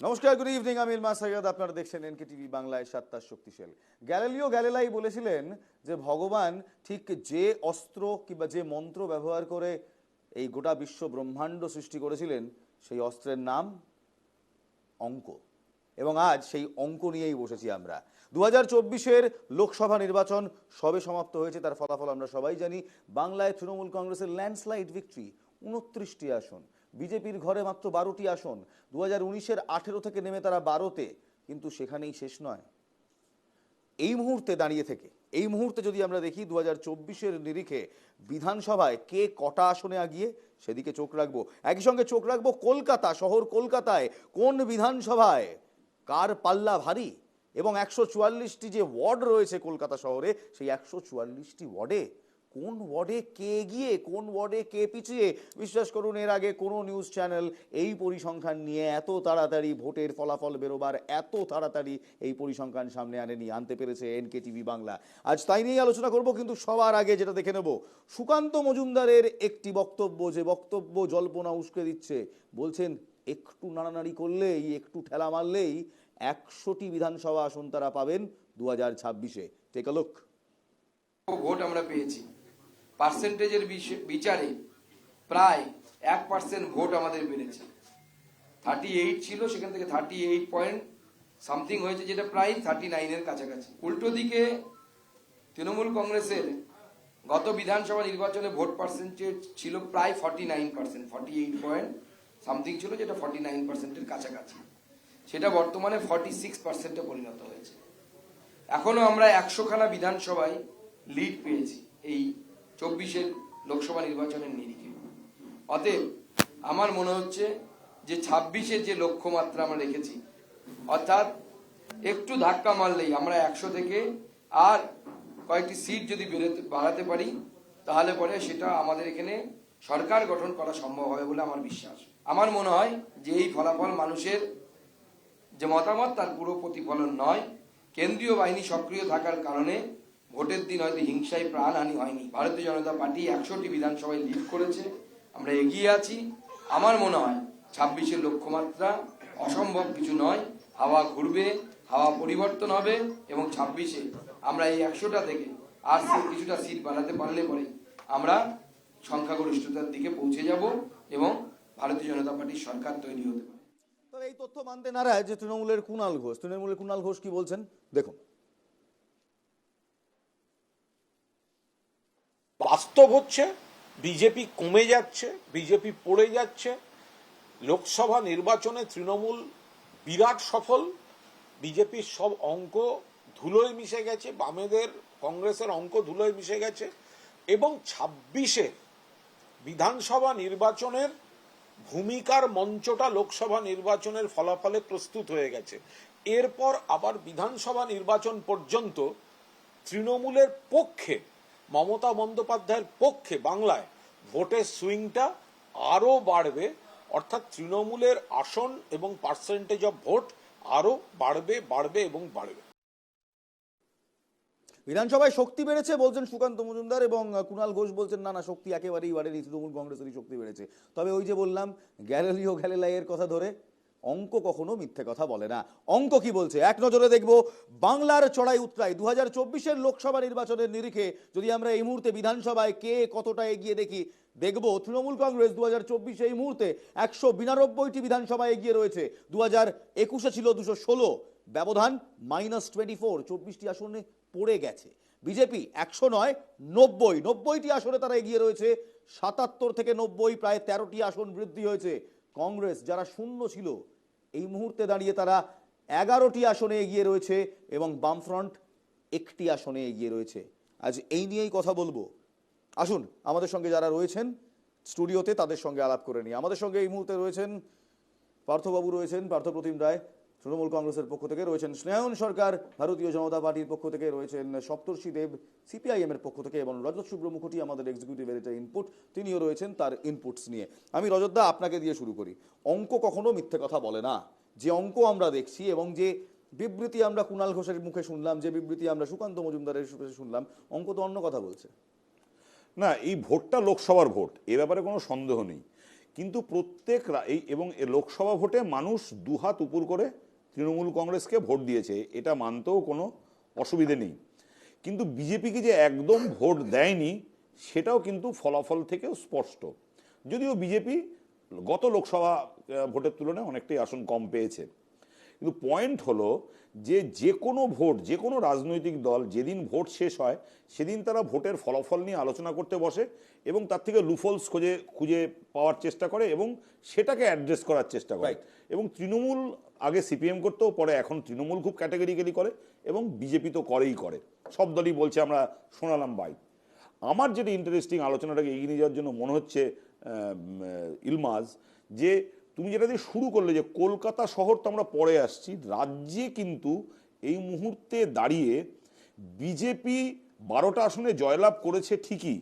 নমস্কার, good evening. আমি ইলমাস সৈয়দ, আপনারা দেখছেন এনকে টিভি বাংলায় সাতটার শক্তিশাল। গ্যালিলিও গ্যালিলাই বলেছিলেন যে ভগবান ঠিক যে অস্ত্র কিংবা যে মন্ত্র ব্যবহার করে এই গোটা বিশ্ব ব্রহ্মাণ্ড সৃষ্টি করেছিলেন সেই অস্ত্রের নাম অঙ্ক। এবং আজ সেই অঙ্ক নিয়েই বসেছি আমরা। 2024-এর লোকসভা নির্বাচন সবে সমাপ্ত হয়েছে, তার ফলাফল আমরা সবাই জানি। বাংলায় তৃণমূল কংগ্রেসের ল্যান্ডস্লাইড ভিক্টরি, 29টি আসন। বিজেপির ঘরে মাত্র 12টি আসন। 2019-এর 18 থেকে নেমে তারা 12-তে, কিন্তু সেখানেই শেষ নয়। এই মুহূর্তে দাঁড়িয়ে থেকে, এই মুহূর্তে যদি আমরা দেখি 2024-এর নিরিখে বিধানসভায় কে কটা আসনে আগিয়ে, সেদিকে চোখ রাখবো। একই সঙ্গে চোখ রাখবো কলকাতা শহর, কলকাতায় কোন বিধানসভায় কার পাল্লা ভারী, এবং 144টি যে ওয়ার্ড রয়েছে কলকাতা শহরে, সেই 144টি ওয়ার্ডে কোন ওয়ার্ডে কে এগিয়ে, কোন ওয়ার্ডে কে পিছিয়ে। বিশ্বাস করুন, এর আগে কোনো নিউজ চ্যানেল এই পরিসংখ্যান নিয়ে এত তাড়াতাড়ি ভোটের ফলাফল বেরোবার এত তাড়াতাড়ি এই পরিসংখ্যান সামনে আনেনি। আনতে পেরেছে এনকে টিভি বাংলা। আজ তাই নিয়েই আলোচনা করব, কিন্তু সবার আগে যেটা দেখে নেব সুকান্ত মজুমদারের একটি বক্তব্য, যে বক্তব্য জল্পনা উস্কে দিচ্ছে। বলছেন একটু নাড়ানাড়ি করলেই, একটু ঠেলা মারলেই 100টি বিধানসভা আসন তারা পাবেন 2026-এ। Take a look. ভোট আমরা পেয়েছি, পার্সেন্টেজের বিচারে প্রায় 1% ভোট আমাদের বেড়েছে। 38 ছিল, সেখান থেকে 38 পয়েন্ট সামথিং হয়েছে, যেটা প্রায় 39-এর কাছাকাছি। উল্টো দিকে তৃণমূল কংগ্রেসের গত বিধানসভা নির্বাচনে ভোট পার্সেন্টেজ ছিল প্রায় 49%, 48 পয়েন্ট সামথিং ছিল, যেটা 49%-এর কাছাকাছি। সেটা বর্তমানে 46%-এ পরিণত হয়েছে। এখনো আমরা 100খানা বিধানসভায় লিড পেয়েছি এই 24-এর লোকসভা নির্বাচনের নিরিখে। অতএব আমার মনে হচ্ছে যে 26-এর যে লক্ষ্যমাত্রা আমরা রেখেছি, অর্থাৎ একটু ধাক্কা মারলেই আমরা 100 থেকে আর কয়েকটি সিট যদি বাড়াতে পারি, তাহলে পরে সেটা আমাদের এখানে সরকার গঠন করা সম্ভব হবে বলে আমার বিশ্বাস। আমার মনে হয় যে এই ফলাফল মানুষের যে মতামত তার পুরো প্রতিফলন নয়। কেন্দ্রীয় বাহিনী সক্রিয় থাকার কারণে ভোটের দিন হয়তো হিংসায় প্রাণহানি হয়নি। ভারতীয় জনতা পার্টি 100টি বিধানসভায় লিড করেছে, আমরা এগিয়ে আছি। আমার মনে হয় 26-এর লক্ষ্যমাত্রা অসম্ভব কিছু নয়। হাওয়া ঘুরবে, হাওয়া পরিবর্তন হবে, এবং 26-এ আমরা এই 100টা থেকে আর কিছুটা সিট বাড়াতে পারলে পরে আমরা সংখ্যাগরিষ্ঠতার দিকে পৌঁছে যাব এবং ভারতীয় জনতা পার্টির সরকার তৈরি হতে পারে। তবে এই তথ্য মানতে নারাজ যে তৃণমূলের কুণাল ঘোষ কি বলছেন দেখুন। বাস্তব হচ্ছে বিজেপি কমে যাচ্ছে, বিজেপি পড়ে যাচ্ছে। লোকসভা নির্বাচনে তৃণমূল বিরাট সফল, বিজেপির সব অঙ্ক ধুলোয় মিশে গেছে, বামেদের কংগ্রেসের অঙ্ক ধুলোয় মিশে গেছে, এবং 26-এ বিধানসভা নির্বাচনের ভূমিকার মঞ্চটা লোকসভা নির্বাচনের ফলাফলে প্রস্তুত হয়ে গেছে। এরপর আবার বিধানসভা নির্বাচন পর্যন্ত তৃণমূলের পক্ষে, মমতা বন্দ্যোপাধ্যায়ের পক্ষে বাংলায় ভোটের সুইংটা আরো বাড়বে, অর্থাৎ তৃণমূলের আসন এবং পার্সেন্টেজ অফ ভোট আরো বাড়বে এবং বাড়বে। বিধানসভায় শক্তি বেড়েছে বলছেন সুকান্ত মজুমদার, এবং কুণাল ঘোষ বলছেন না না, শক্তি একেবারেই বাড়েনি, তৃণমূল কংগ্রেসেরই শক্তি বেড়েছে। তবে ওই যে বললাম, গ্যালিলিও গ্যালিলাইয়ের কথা ধরে অঙ্ক কখনো মিথ্যে কথা বলে না। অঙ্ক কি বলছে এক নজরে দেখব। বাংলার চড়াই উতরাই 2024-এর লোকসভা নির্বাচনের নিরিখে যদি আমরা এই মুহূর্তে বিধানসভায় কে কতটা এগিয়ে দেখব, তৃণমূল কংগ্রেস 2024-এ এই মুহূর্তে 192টি বিধানসভায় এগিয়ে রয়েছে। 2021-এ ছিল 216, ব্যবধান -24, 24টি আসনে পড়ে গেছে। বিজেপি 100 নয় 90টি আসনে তারা এগিয়ে রয়েছে। 77 থেকে 90, প্রায় 13টি আসন বৃদ্ধি হয়েছে। কংগ্রেস যারা শূন্য ছিল, এই মুহূর্তে দাঁড়িয়ে তারা 11টি আসনে এগিয়ে রয়েছে, এবং বামফ্রন্ট 1টি আসনে এগিয়ে রয়েছে। আজ এই নিয়েই কথা বলবো। আসুন আমাদের সঙ্গে যারা রয়েছেন স্টুডিওতে তাদের সঙ্গে আলাপ করে নিই। আমাদের সঙ্গে এই মুহূর্তে রয়েছেন পার্থবাবু, রয়েছেন পার্থপ্রতিম রায় তৃণমূল কংগ্রেসের পক্ষ থেকে, রয়েছেন স্নেহায়ন সরকার ভারতীয় জনতা পার্টির পক্ষ থেকে, রয়েছেন সপ্তর্ষি দেব সিপিআইএম এর পক্ষ থেকে, এবং রজত শুভ্র মুখোটি আমাদের এক্সিকিউটিভ এডিটর ইনপুট, তিনিও রয়েছেন তার ইনপুটস নিয়ে। আমি রজতদা আপনাকে দিয়ে শুরু করি। অঙ্ক কখনো মিথ্যে কথা বলে না। যে অঙ্ক আমরা দেখছি এবং যে বিবৃতি আমরা কুণাল ঘোষের মুখে শুনলাম, যে বিবৃতি আমরা সুকান্ত মজুমদারের মুখে শুনলাম, অঙ্ক তো অন্য কথা বলছে না। এই ভোটটা লোকসভার ভোট, এ ব্যাপারে কোনো সন্দেহ নেই, কিন্তু এই এবং লোকসভা ভোটে মানুষ দুহাত উপর করে তৃণমূল কংগ্রেসকে ভোট দিয়েছে, এটা মানতেও কোনো অসুবিধে নেই। কিন্তু বিজেপিকে যে একদম ভোট দেয়নি সেটাও কিন্তু ফলাফল থেকেও স্পষ্ট। যদিও বিজেপি গত লোকসভা ভোটের তুলনায় অনেকটাই আসন কম পেয়েছে, কিন্তু পয়েন্ট হলো যে কোনো ভোট, যে কোনো রাজনৈতিক দল যেদিন ভোট শেষ হয় সেদিন তারা ভোটের ফলাফল নিয়ে আলোচনা করতে বসে এবং তার থেকে লুফলস খুঁজে পাওয়ার চেষ্টা করে এবং সেটাকে অ্যাড্রেস করার চেষ্টা করে। এবং তৃণমূল আগে সিপিএম করতো, পরে এখন তৃণমূল খুব ক্যাটাগরিক্যালি করে এবং বিজেপি তো করেই করে, সব দলই বলছে, আমরা শোনালাম ভাই। আমার যেটা ইন্টারেস্টিং আলোচনাটাকে এগিয়ে নিয়ে যাওয়ার জন্য মনে হচ্ছে ইলমাজ, যে তুমি যেটা দিয়ে শুরু করলে যে কলকাতা শহর তো আমরা পরে আসছি, রাজ্যে কিন্তু এই মুহূর্তে দাঁড়িয়ে বিজেপি 12টা আসনে জয়লাভ করেছে ঠিকই,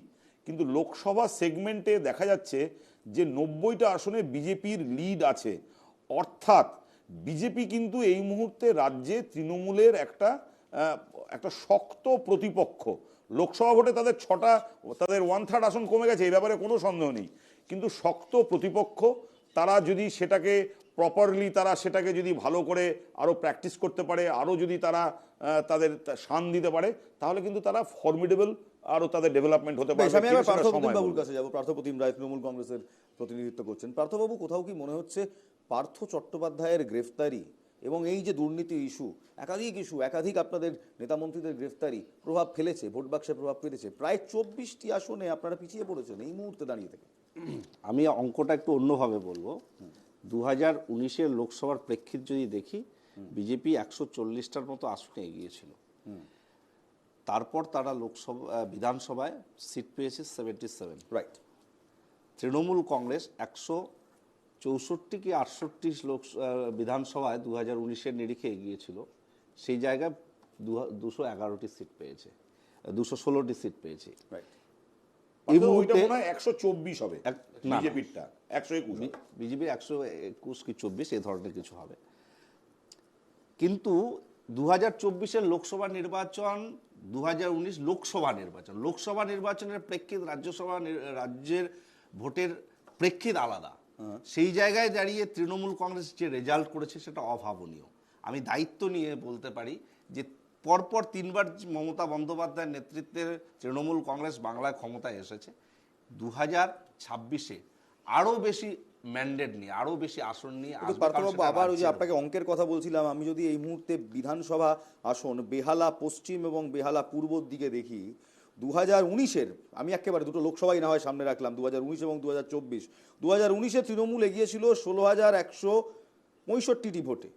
কিন্তু লোকসভা সেগমেন্টে দেখা যাচ্ছে যে 90টা আসনে বিজেপির লিড আছে। অর্থাৎ বিজেপি কিন্তু এই মুহূর্তে রাজ্যে তৃণমূলের একটা শক্ত প্রতিপক্ষ। লোকসভা ভোটে তাদের 1/3 আসন কমে গেছে, এই ব্যাপারে কোনো সন্দেহ নেই, কিন্তু শক্ত প্রতিপক্ষ। তারা যদি সেটাকে প্রপারলি, তারা সেটাকে যদি ভালো করে আরও প্র্যাকটিস করতে পারে, আরও যদি তারা তাদের শান দিতে পারে, তাহলে কিন্তু তারা ফর্মিডেবল, আরও তাদের ডেভেলপমেন্ট হতে পারে। আমি আবার পার্থপ্রতিম বাবুর কাছে যাবো। পার্থপ্রতিম রায় তৃণমূল কংগ্রেসের প্রতিনিধিত্ব করছেন। পার্থবাবু, কোথাও কি মনে হচ্ছে পার্থ চট্টোপাধ্যায়ের গ্রেফতারি এবং এই যে দুর্নীতি ইস্যু, একাধিক আপনাদের নেতামন্ত্রীদের গ্রেফতারি প্রভাব ফেলেছে, ভোট বাক্সে প্রভাব ফেলেছে? প্রায় 24টি আসনে আপনারা পিছিয়ে পড়েছেন এই মুহূর্তে দাঁড়িয়ে থেকে। আমি অঙ্কটা একটু অন্যভাবে বলবো। 2019-এর লোকসভার প্রেক্ষিত যদি দেখি, বিজেপি 140টার মতো আসনে এগিয়েছিল। তারপর তারা বিধানসভায় সিট পেয়েছে 77। রাইট। তৃণমূল কংগ্রেস 164 কি 68 বিধানসভায় 2019-এর নিরিখে এগিয়েছিল, সেই জায়গায় 211টি সিট পেয়েছে, 216টি সিট পেয়েছে। রাইট। এই মুহূর্তে 124 হবে বিজেপিরটা, 121 বিজেপি 121 কি 24 এই ধরনের কিছু হবে। কিন্তু 2024-এর লোকসভা নির্বাচন, 2019 লোকসভা নির্বাচনের প্রেক্ষিত রাজ্যের ভোটের প্রেক্ষিত আলাদা। সেই জায়গায় দাঁড়িয়ে তৃণমূল কংগ্রেস যে রেজাল্ট করেছে সেটা অভাবনীয়। আমি দায়িত্ব নিয়ে বলতে পারি যে পরপর 3বার মমতা বন্দ্যোপাধ্যায়ের নেতৃত্বের তৃণমূল কংগ্রেস বাংলায় ক্ষমতায় এসেছে। 2026-এ আরো বেশি ম্যান্ডেট নিয়ে, আরো বেশি আসন নিয়ে আসবে। পার্থবাবু, আবার ওই যে আপনাকে অঙ্কের কথা বলছিলাম, আমি যদি এই মুহূর্তে বিধানসভা আসন বেহালা পশ্চিম এবং বেহালা পূর্বর দিকে দেখি, 2019-এর, আমি একেবারে দুটো লোকসভাই না হয় সামনে রাখলাম, 2019 এবং 2024। 2019-এ তৃণমূল এগিয়েছিল 16,165টি ভোটে,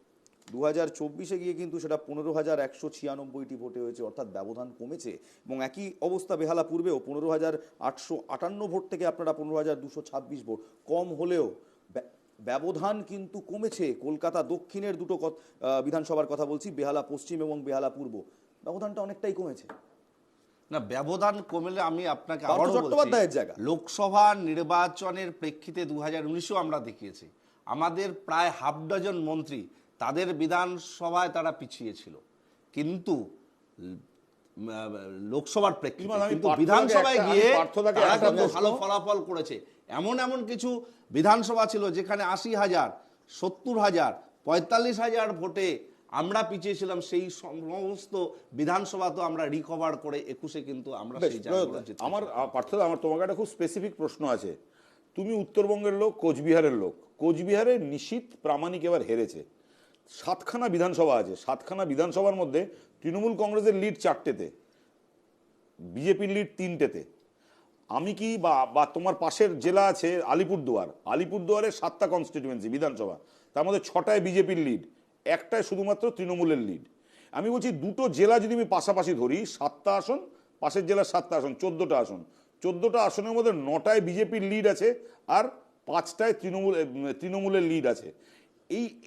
2024-এ গিয়ে কিন্তু সেটা 15,196টি ভোটে হয়েছে, অর্থাৎ ব্যবধান কমেছে। এবং একই অবস্থা বেহালা পূর্বেও, 15,858 ভোট থেকে আপনারা 15,226 ভোট, কম হলেও ব্যবধান কিন্তু কমেছে। কলকাতা দক্ষিণের দুটো বিধানসভার কথা বলছি, বেহালা পশ্চিম এবং বেহালা পূর্ব, ব্যবধানটা অনেকটাই কমেছে। না, ব্যবধান কমলে আমি আপনাকে পার্থ চট্টোপাধ্যায়ের জায়গা লোকসভা নির্বাচনের প্রেক্ষিতে 2019-ও আমরা দেখিয়েছি, আমাদের প্রায় হাফ ডজন মন্ত্রী তাদের বিধানসভায় তারা পিছিয়ে ছিল, কিন্তু লোকসভার প্রেক্ষিতে কিন্তু বিধানসভায় গিয়ে তারা কিন্তু ভালো ফলাফল করেছে। এমন কিছু বিধানসভা ছিল যেখানে 80,000, 70,000, 45,000 ভোটে আমরা পিছিয়ে ছিলাম। সেই সমস্ত বিধানসভা তো আমরা রিকভার করে 21-এ কিন্তু আমরা সেই জায়গায়। আমার তোমাকে একটা খুব স্পেসিফিক প্রশ্ন আছে। তুমি উত্তরবঙ্গের লোক, কোচবিহারের লোক, কোচবিহারে নিশীথ প্রামাণিক এবার হেরেছে। 7খানা বিধানসভা আছে, 7খানা বিধানসভার মধ্যে তৃণমূল কংগ্রেসের লিড 4টেতে, বিজেপির লিড 3টেতে। আমি কি বা তোমার পাশের জেলা আছে আলিপুরদুয়ারের 7টা কনস্টিটিউয়েন্সি বিধানসভা, তার মধ্যে 6টায় বিজেপির লিড, একটায় শুধুমাত্র তৃণমূলের লিড। আমি বলছি দুটো জেলা যদি আমি পাশাপাশি ধরি, 7টা আসন, পাশের জেলার 7টা আসন, 14টা আসন, 14টা আসনের মধ্যে 9টায় বিজেপির লিড আছে আর 5টায় তৃণমূলের লিড আছে।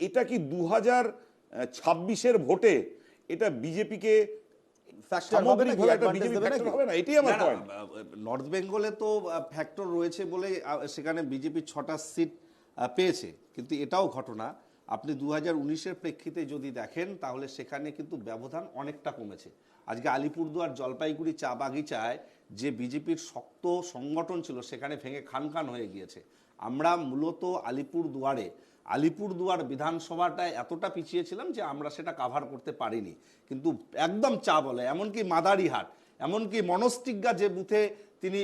এটা কি 2026-এর ভোটে এটা বিজেপিকে নর্থ বেঙ্গলে তো ফ্যাক্টর রয়েছে বলে সেখানে বিজেপি 6টা সিট পেয়েছে, কিন্তু এটাও ঘটনা। আপনি 2019-এর প্রেক্ষিতে যদি দেখেন তাহলে সেখানে কিন্তু ব্যবধান অনেকটা কমেছে। আজকে আলিপুরদুয়ার, জলপাইগুড়ি চা বাগিচায় যে বিজেপির শক্ত সংগঠন ছিল সেখানে ভেঙে খান হয়ে গিয়েছে। আমরা মূলত আলিপুরদুয়ার বিধানসভাটা এতটা পিছিয়েছিলাম যে আমরা সেটা কাভার করতে পারিনি, কিন্তু একদম চা বলে, এমনকি মাদারিহাট, এমনকি মনস্টিজ্ঞা যে বুথে তিনি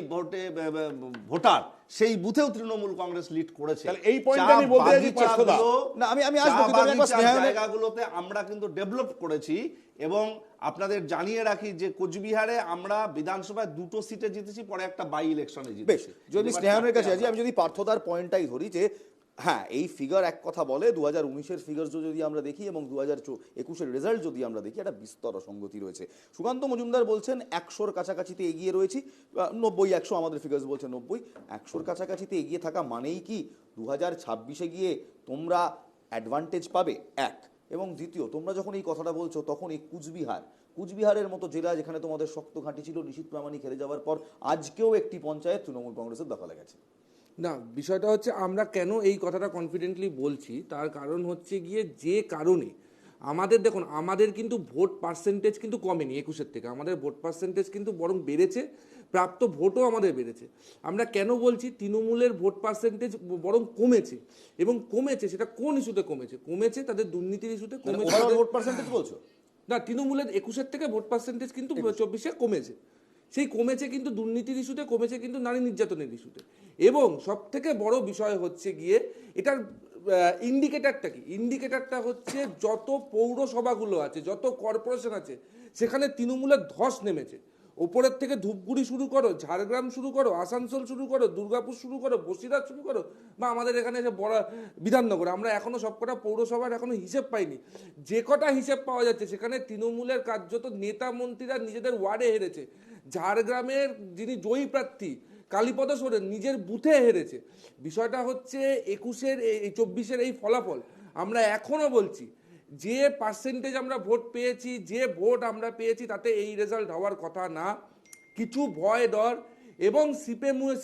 ভোটার, সেই বুথেও তৃণমূল কংগ্রেস লিড করেছে। তাহলে এই পয়েন্টটা আমি বলতে চাইছি পার্থদা। না, আমি আসবো, কিন্তু আমি একবার স্নেহায়নের- জায়গাগুলোতে আমরা কিন্তু ডেভেলপ করেছি। এবং আপনাদের জানিয়ে রাখি যে কোচবিহারে আমরা বিধানসভায় 2টো সিটে জিতেছি, পরে একটা বাই ইলেকশনে বেশ, জিতেছি। যদি স্নেহায়নের কাছে আছি, আমি যদি পার্থদার পয়েন্টটাই ধরি যে হ্যাঁ, এই ফিগার এক কথা বলে, 2019-এর ফিগার যদি আমরা দেখি এবং 2021-এর রেজাল্ট যদি আমরা দেখি, একটা বিস্তর অসঙ্গতি রয়েছে। সুকান্ত মজুমদার বলছেন 100-র কাছাকাছিতে এগিয়ে রয়েছি, 90-100 আমাদের ফিগার্স বলছে 90, 100-র কাছাকাছিতে এগিয়ে থাকা মানেই কি 2026-এ গিয়ে তোমরা অ্যাডভান্টেজ পাবে? এক, এবং দ্বিতীয়, তোমরা যখন এই কথাটা বলছো তখন এই কুচবিহারের মতো জেলা যেখানে তোমাদের শক্ত ঘাঁটি ছিল, নিশীথ প্রামাণিক হেরে যাওয়ার পর আজকেও একটি পঞ্চায়েত তৃণমূল কংগ্রেসের দখলে গেছে। না, বিষয়টা হচ্ছে আমরা কেন এই কথাটা কনফিডেন্টলি বলছি, তার কারণ হচ্ছে গিয়ে যে কারণে আমাদের, দেখুন, আমাদের কিন্তু ভোট পার্সেন্টেজ কিন্তু কমেনি 21-এর থেকে, আমাদের ভোট পার্সেন্টেজ কিন্তু বরং বেড়েছে, প্রাপ্ত ভোটও আমাদের বেড়েছে। আমরা কেন বলছি তৃণমূলের ভোট পার্সেন্টেজ বরং কমেছে, এবং কমেছে সেটা কোন ইস্যুতে কমেছে তাদের দুর্নীতির ইস্যুতে কমেছে। ওভারঅল ভোট পার্সেন্টেজ বলছো? না, তৃণমূলের 21-এর থেকে ভোট পার্সেন্টেজ কিন্তু 24-এ কমেছে। সেই কমেছে কিন্তু দুর্নীতির ইস্যুতে, কমেছে কিন্তু নারী নির্যাতনের ইস্যুতে। এবং সব থেকে বড় বিষয় হচ্ছে গিয়ে এটার ইন্ডিকেটারটা কি? ইন্ডিকেটারটা হচ্ছে যত পৌরসভাগুলো আছে, যত কর্পোরেশন আছে, সেখানে তৃণমূলের ধস নেমেছে। ওপরের থেকে ধূপগুড়ি শুরু করো, ঝাড়গ্রাম শুরু করো, আসানসোল শুরু করো, দুর্গাপুর শুরু করো, বসিরহাট শুরু করো, বা আমাদের এখানে এসে বড় বিধাননগর, আমরা এখনো সবকটা পৌরসভার এখনো হিসেব পাইনি। যে কটা হিসেব পাওয়া যাচ্ছে সেখানে তৃণমূলের কার্যত নেতা মন্ত্রীরা নিজেদের ওয়ার্ডে হেরেছে। ঝাড়গ্রামের যিনি জয়ী প্রার্থী কালীপদ সোরেন নিজের বুথে হেরেছে। বিষয়টা হচ্ছে 21-এর এই 24-এর এই ফলাফল আমরা এখনো বলছি যে পার্সেন্টেজ আমরা ভোট পেয়েছি, যে ভোট আমরা পেয়েছি, তাতে এই রেজাল্ট হওয়ার কথা না। কিছু ভয় ডর এবং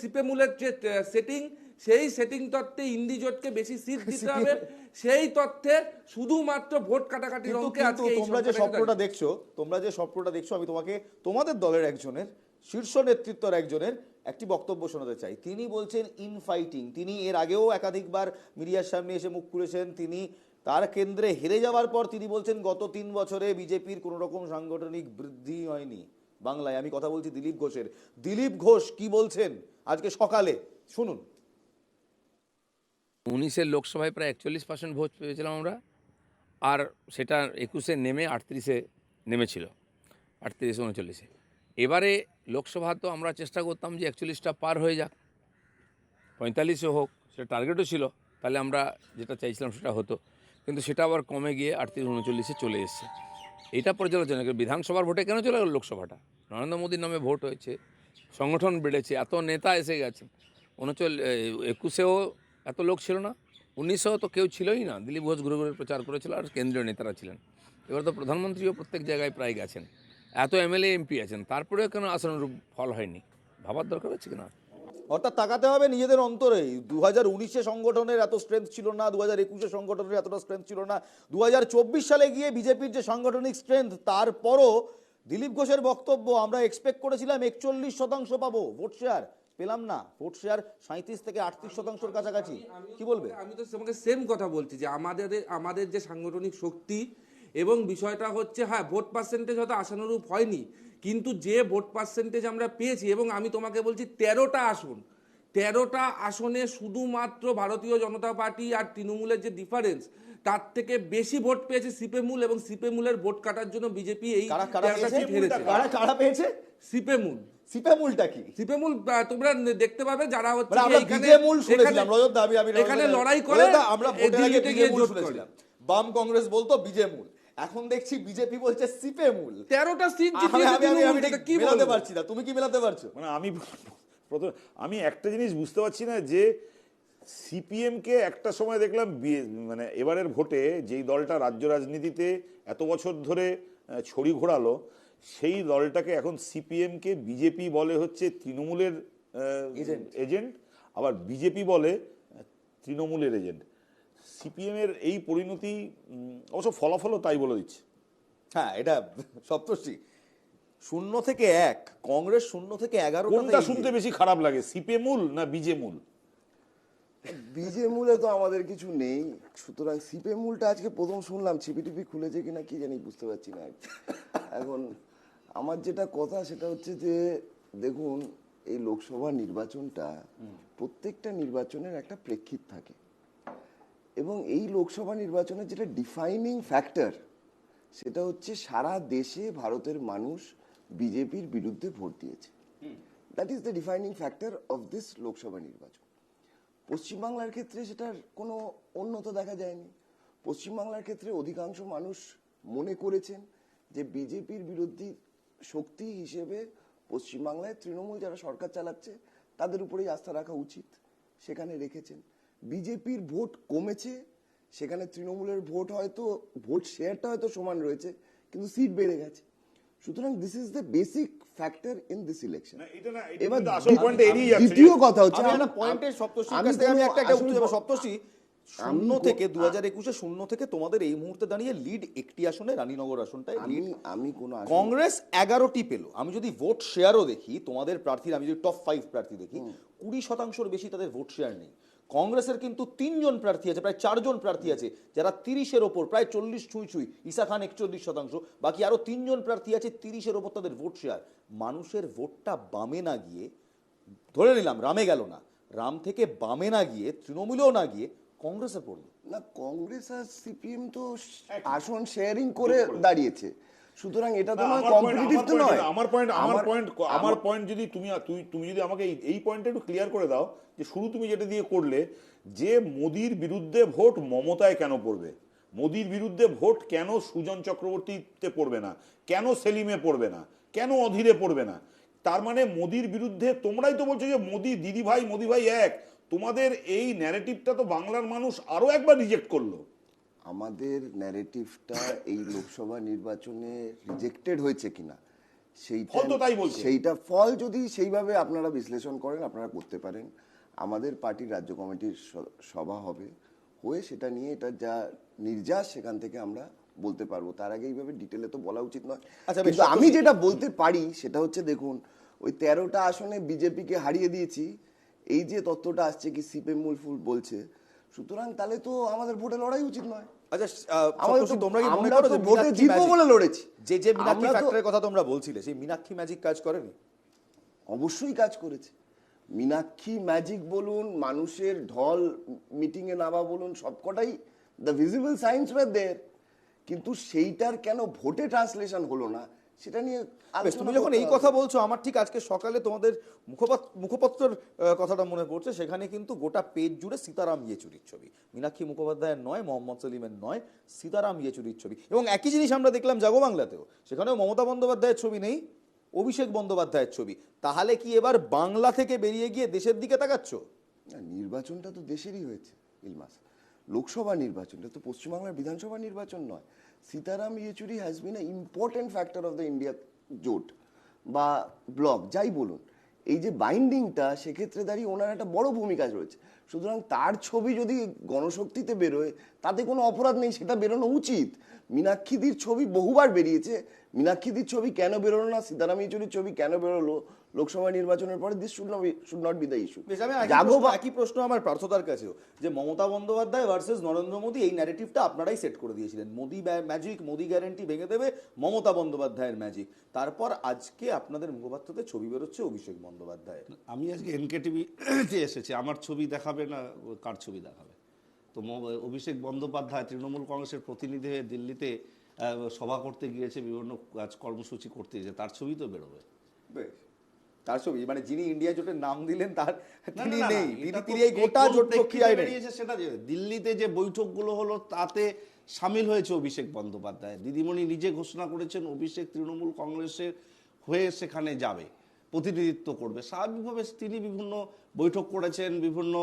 সিপেমুলের যে সেটিং, সেই সেটিং তত্ত্বে ইন্ডি জোটকে বেশি সিট দিতে হবে, সেই তথ্যে শুধুমাত্র ভোট কাটাকাটির অঙ্কে আজকে এই তোমরা যে স্বপ্নটা দেখছো, আমি তোমাকে তোমাদের দলের একজনের, শীর্ষ নেতৃত্বের একজনের একটি বক্তব্য শোনাতে চাই। তিনি বলছেন ইনফাইটিং, তিনি এর আগেও একাধিকবার মিডিয়ার সামনে এসে মুখ খুলেছেন, তিনি তার কেন্দ্রে হেরে যাওয়ার পর তিনি বলছেন গত 3 বছরে বিজেপির কোনো রকম সাংগঠনিক বৃদ্ধি হয়নি বাংলায়। আমি কথা বলছি দিলীপ ঘোষের। দিলীপ ঘোষ কি বলছেন আজকে সকালে, শুনুন। 19-এর লোকসভায় প্রায় 41% ভোট পেয়েছিলাম আমরা, আর সেটা 21-এ নেমে 38-এ নেমেছিল, 38-39-এ। এবারে লোকসভা তো আমরা চেষ্টা করতাম যে 41টা পার হয়ে যাক, 45-এ হোক, সেটা টার্গেটও ছিল, তাহলে আমরা যেটা চাইছিলাম সেটা হতো। কিন্তু সেটা আবার কমে গিয়ে 38-39-এ চলে এসছে। এটা পর্যালোচনা, বিধানসভার ভোটে কেন চলে গেল লোকসভাটা? নরেন্দ্র মোদীর নামে ভোট হয়েছে, সংগঠন বেড়েছে, এত নেতা এসে গেছেন। 21-এও এত লোক ছিল না, 1900 তো কেউ ছিলই না। দিলীপ ঘোষ ঘুরে ঘুরে প্রচার করেছিল, আর কেন্দ্রীয় নেতারা ছিলেন। এবার তো প্রধানমন্ত্রীও প্রত্যেক জায়গায় প্রায় গেছেন, এত এমএলএ এমপি আছেন, তারপরেও কেন আশানুরূপ ফল হয়নি? ভাবার দরকার আছে কিনা। অর্থাৎ তাকাতে হবে নিজেদের অন্তরে। 2019-এ সংগঠনের এত স্ট্রেংথ ছিল না, 2021-এ সংগঠনের এতটা স্ট্রেংথ ছিল না, 2024 সালে গিয়ে বিজেপির যে সাংগঠনিক স্ট্রেংথ, তারপরও দিলীপ ঘোষের বক্তব্য, আমরা এক্সপেক্ট করেছিলাম 41% পাবো ভোট শেয়ার, পেলাম না। ভোট শেয়ার 37 থেকে 38%-এর কাছাকাছি। কি বলবে? আমি তো তোমাকে সেম কথা বলছি যে আমাদের যে সাংগঠনিক শক্তি, এবং বিষয়টা হচ্ছে হ্যাঁ, ভোট পার্সেন্টেজ হয়তো আশানুরূপ হয়নি, কিন্তু যে ভোট পার্সেন্টেজ আমরা পেয়েছি, এবং আমি তোমাকে বলছি 13টা আসনে শুধুমাত্র ভারতীয় জনতা পার্টি আর তৃণমূলের যে ডিফারেন্স, তার থেকে বেশি ভোট পেয়েছে সিপেমুল, এবং সিপেমুলের ভোট কাটার জন্য বিজেপি এই 13টা সিট হেরেছে। কারা পেয়েছে? সিপেমুলটা কি? সিপেমুল তোমরা দেখতে পাবে যারা হচ্ছে আমরা বিজেমুল শুনেছিলাম, রজত দা, আমি এখানে লড়াই করে, আমরা ভোটের আগে বিজেমুল শুনেছিলাম, বাম কংগ্রেস বলতো বিজেমুল, এখন দেখছি বিজেপি বলছে সিপেমুল। 13টা সিট কি মেলাতে পারছি না, তুমি কি মেলাতে পারছো? মানে আমি একটা জিনিস বুঝতে পারছি না, যে সিপিএমকে একটা সময় দেখলাম, মানে এবারের ভোটে যেই দলটা রাজ্য রাজনীতিতে এত বছর ধরে ছড়ি ঘোরালো, সেই দলটাকে এখন সিপিএমকে বিজেপি বলে হচ্ছে তৃণমূলের এজেন্ট, আবার বিজেপি বলে তৃণমূলের এজেন্ট। সিপিএমের এই পরিণতি অবশ্য ফলাফলও তাই বলে দিচ্ছে। হ্যাঁ, এটা সপ্তর্ষি 0 থেকে 1, কংগ্রেস 0 থেকে 11। কোনটা শুনতে বেশি খারাপ লাগে, সিপিএমুল না বিজেমুল? বিজে মূলে তো আমাদের কিছু নেই, সুতরাং সিপে মূলটা আজকে প্রথম শুনলাম, ছিপিটিপি খুলেছে কিনা কি জানি, বুঝতে পারছি না। এখন আমার যেটা কথা সেটা হচ্ছে যে দেখুন, এই লোকসভা নির্বাচনটা প্রত্যেকটা নির্বাচনের একটা প্রেক্ষিত থাকে, এবং এই লোকসভা নির্বাচনের যেটা ডিফাইনিং ফ্যাক্টর সেটা হচ্ছে সারা দেশে ভারতের মানুষ বিজেপির বিরুদ্ধে ভোট দিয়েছে। That is the defining factor of this Lok Sabha নির্বাচন। পশ্চিমবাংলার ক্ষেত্রে সেটার কোনো উন্নত দেখা যায়নি। পশ্চিমবাংলার ক্ষেত্রে অধিকাংশ মানুষ মনে করেছেন যে বিজেপির বিরোধী শক্তি হিসেবে পশ্চিমবাংলায় তৃণমূল যারা সরকার চালাচ্ছে তাদের উপরেই আস্থা রাখা উচিত, সেখানে রেখেছেন। বিজেপির ভোট কমেছে, সেখানে তৃণমূলের ভোট হয়তো, ভোট শেয়ারটা হয়তো সমান রয়েছে, কিন্তু সিট বেড়ে গেছে। সুতরাং this is the basic factor in this election. এবার দ্বিতীয় কথা হচ্ছে, আমি একটা পয়েন্টের সপ্তর্ষির কাছ থেকে আমি একটা উত্তর দেবো। সপ্তর্ষি, শূন্য থেকে 2021-এ শূন্য থেকে তোমাদের এই মুহূর্তে দাঁড়িয়ে লিড একটি আসনে, রানীনগর আসনটায় আমি কোন কংগ্রেস 11টি পেল। আমি যদি ভোট শেয়ারও দেখি তোমাদের প্রার্থীর, আমি যদি টপ 5 প্রার্থী দেখি 20%-র বেশি তাদের ভোট শেয়ার নেই। কংগ্রেসের কিন্তু 3 জন প্রার্থী আছে, প্রায় 4 জন প্রার্থী আছে যারা 30-এর ওপর, প্রায় 40 ছুঁই, ঈসা খান 41%, বাকি আরো 3 জন প্রার্থী আছে 30-এর ওপর তাদের ভোট শেয়ার। মানুষের ভোটটা বামে না গিয়ে, ধরে নিলাম রামে গেল না, রাম থেকে বামে না গিয়ে, তৃণমূলেও না গিয়ে কংগ্রেসে পড়লো। না, কংগ্রেস আর সিপিএম তো আসন শেয়ারিং করে দাঁড়িয়েছে, সুতরাং এটা তো নয়, কম্পিটিটিভ তো নয়। আমার পয়েন্ট যদি তুমি যদি আমাকে এই পয়েন্টটা একটু ক্লিয়ার করে দাও, যে শুরু তুমি যেটা দিয়ে করলে, যে মোদির বিরুদ্ধে ভোট মমতায় কেন পড়বে, মোদির বিরুদ্ধে ভোট কেন সুজন চক্রবর্তীতে পড়বে না, কেন সেলিমে পড়বে না, কেন অধীরে পড়বে না? তার মানে মোদির বিরুদ্ধে তোমরাই তো বলছো যে মোদি দিদি ভাই এক। তোমাদের এই ন্যারেটিভটা তো বাংলার মানুষ আরো একবার রিজেক্ট করলো। আমাদের ন্যারেটিভটা এই লোকসভা নির্বাচনে রিজেক্টেড হয়েছে কিনা সেইটা ফল যদি সেইভাবে আপনারা বিশ্লেষণ করেন, আপনারা করতে পারেন। আমাদের পার্টির রাজ্য কমিটির সভা হবে, হয়ে সেটা নিয়ে এটা যা নির্যাস সেখান থেকে আমরা বলতে পারবো। তার আগে এইভাবে ডিটেলে তো বলা উচিত নয়। কিন্তু আমি যেটা বলতে পারি সেটা হচ্ছে, দেখুন, ওই 13টা আসনে বিজেপিকে হারিয়ে দিয়েছি, এই যে তথ্যটা আসছে কি সিপিএম ফুল বলছে, সুতরাং তাহলে তো আমাদের ভোটে লড়াই উচিত নয়। আচ্ছা, তোমরা কি মনে করো যে ভোটে জিতবো বলে লড়েছি? যে মীনাক্ষী ফ্যাক্টরের কথা তোমরা বলছিলে, সেই মীনাক্ষী ম্যাজিক কাজ করেনি? অবশ্যই কাজ করেছে। মীনাক্ষী ম্যাজিক বলুন, মানুষের ঢল মিটিং এ নামা বলুন, সবকটাই দ্য ভিজিবল সাইন্স ওয়্যার দেয়ার, কিন্তু সেইটার কেন ভোটে ট্রান্সলেশন হলো না সেটা নিয়ে তুমি যখন এই কথা বলছো, আমার ঠিক আজকে সকালে তোমাদের মুখপত্রের কথাটা মনে পড়ছে। সেখানে কিন্তু গোটা পেজ জুড়ে সীতারাম ইয়েচুরির ছবি, মীনাক্ষী মুখোপাধ্যায়ের নয়, মোহাম্মদ সেলিমের নয়, সীতারাম ইয়েচুরির ছবি। এবং একই জিনিস আমরা দেখলাম জাগো বাংলাতেও, সেখানেও মমতা বন্দ্যোপাধ্যায়ের ছবি নেই, অভিষেক বন্দ্যোপাধ্যায়ের ছবি। তাহলে কি এবার বাংলা থেকে বেরিয়ে গিয়ে দেশের দিকে তাকাচ্ছ? নির্বাচনটা তো দেশেরই হয়েছে ইলমাস, লোকসভা নির্বাচনটা তো পশ্চিমবাংলার বিধানসভা নির্বাচন নয়। Sitaram Yechury has been A important factor of the India জোট বা ব্লক, যাই বলুন, এই যে বাইন্ডিংটা, সেক্ষেত্রে দাঁড়িয়ে ওনার একটা বড় ভূমিকা রয়েছে। সুতরাং তার ছবি যদি গণশক্তিতে বেরোয় তাতে কোনো অপরাধ নেই, সেটা বেরোনো উচিত। মীনাক্ষীদির ছবি বহুবার বেরিয়েছে, মীনাক্ষীদির ছবি কেন বেরোলো না, সীতারাম ইয়েচুরির ছবি কেন বেরোলো লোকসভা নির্বাচনের পরে? This should not be the issue. একই প্রশ্ন আমার পার্থতার কাছেও, যে মমতা বন্দ্যোপাধ্যায় ভার্সেস নরেন্দ্র মোদী, এই ন্যারেটিভটা আপনারাই সেট করে দিয়েছিলেন। মোদী ম্যাজিক, মোদী গ্যারান্টি ভেঙে দেবে মমতা বন্দ্যোপাধ্যায়ের ম্যাজিক। তারপর আজকে আপনাদের মুখপাত্রতে ছবি বেরোচ্ছে অভিষেক বন্দ্যোপাধ্যায়। আমি আজকে এনকেটিভি এসেছি, আমার ছবি দেখাবে না কার ছবি দেখাবে? তো অভিষেক বন্দ্যোপাধ্যায় তৃণমূল কংগ্রেসের প্রতিনিধি হয়ে দিল্লিতে সভা করতে গিয়েছে, বিভিন্ন কাজ কর্মসূচি করতে গিয়েছে, তার ছবি তো বেরোবে। তার ছবি, মানে যিনি ইন্ডিয়া জোটের নাম দিলেন তার তিনি নেই, তিনি এই গোটা জোট প্রক্রিয়ায় বেরিয়েছে। সেটা দিল্লিতে যে বৈঠকগুলো হলো তাতে সামিল হয়েছে অভিষেক বন্দ্যোপাধ্যায়। দিদিমণি নিজে ঘোষণা করেছেন অভিষেক তৃণমূল কংগ্রেসের হয়ে সেখানে যাবে, প্রতিনিধিত্ব করবে। স্বাভাবিকভাবে তিনি বিভিন্ন বৈঠক করেছেন, বিভিন্ন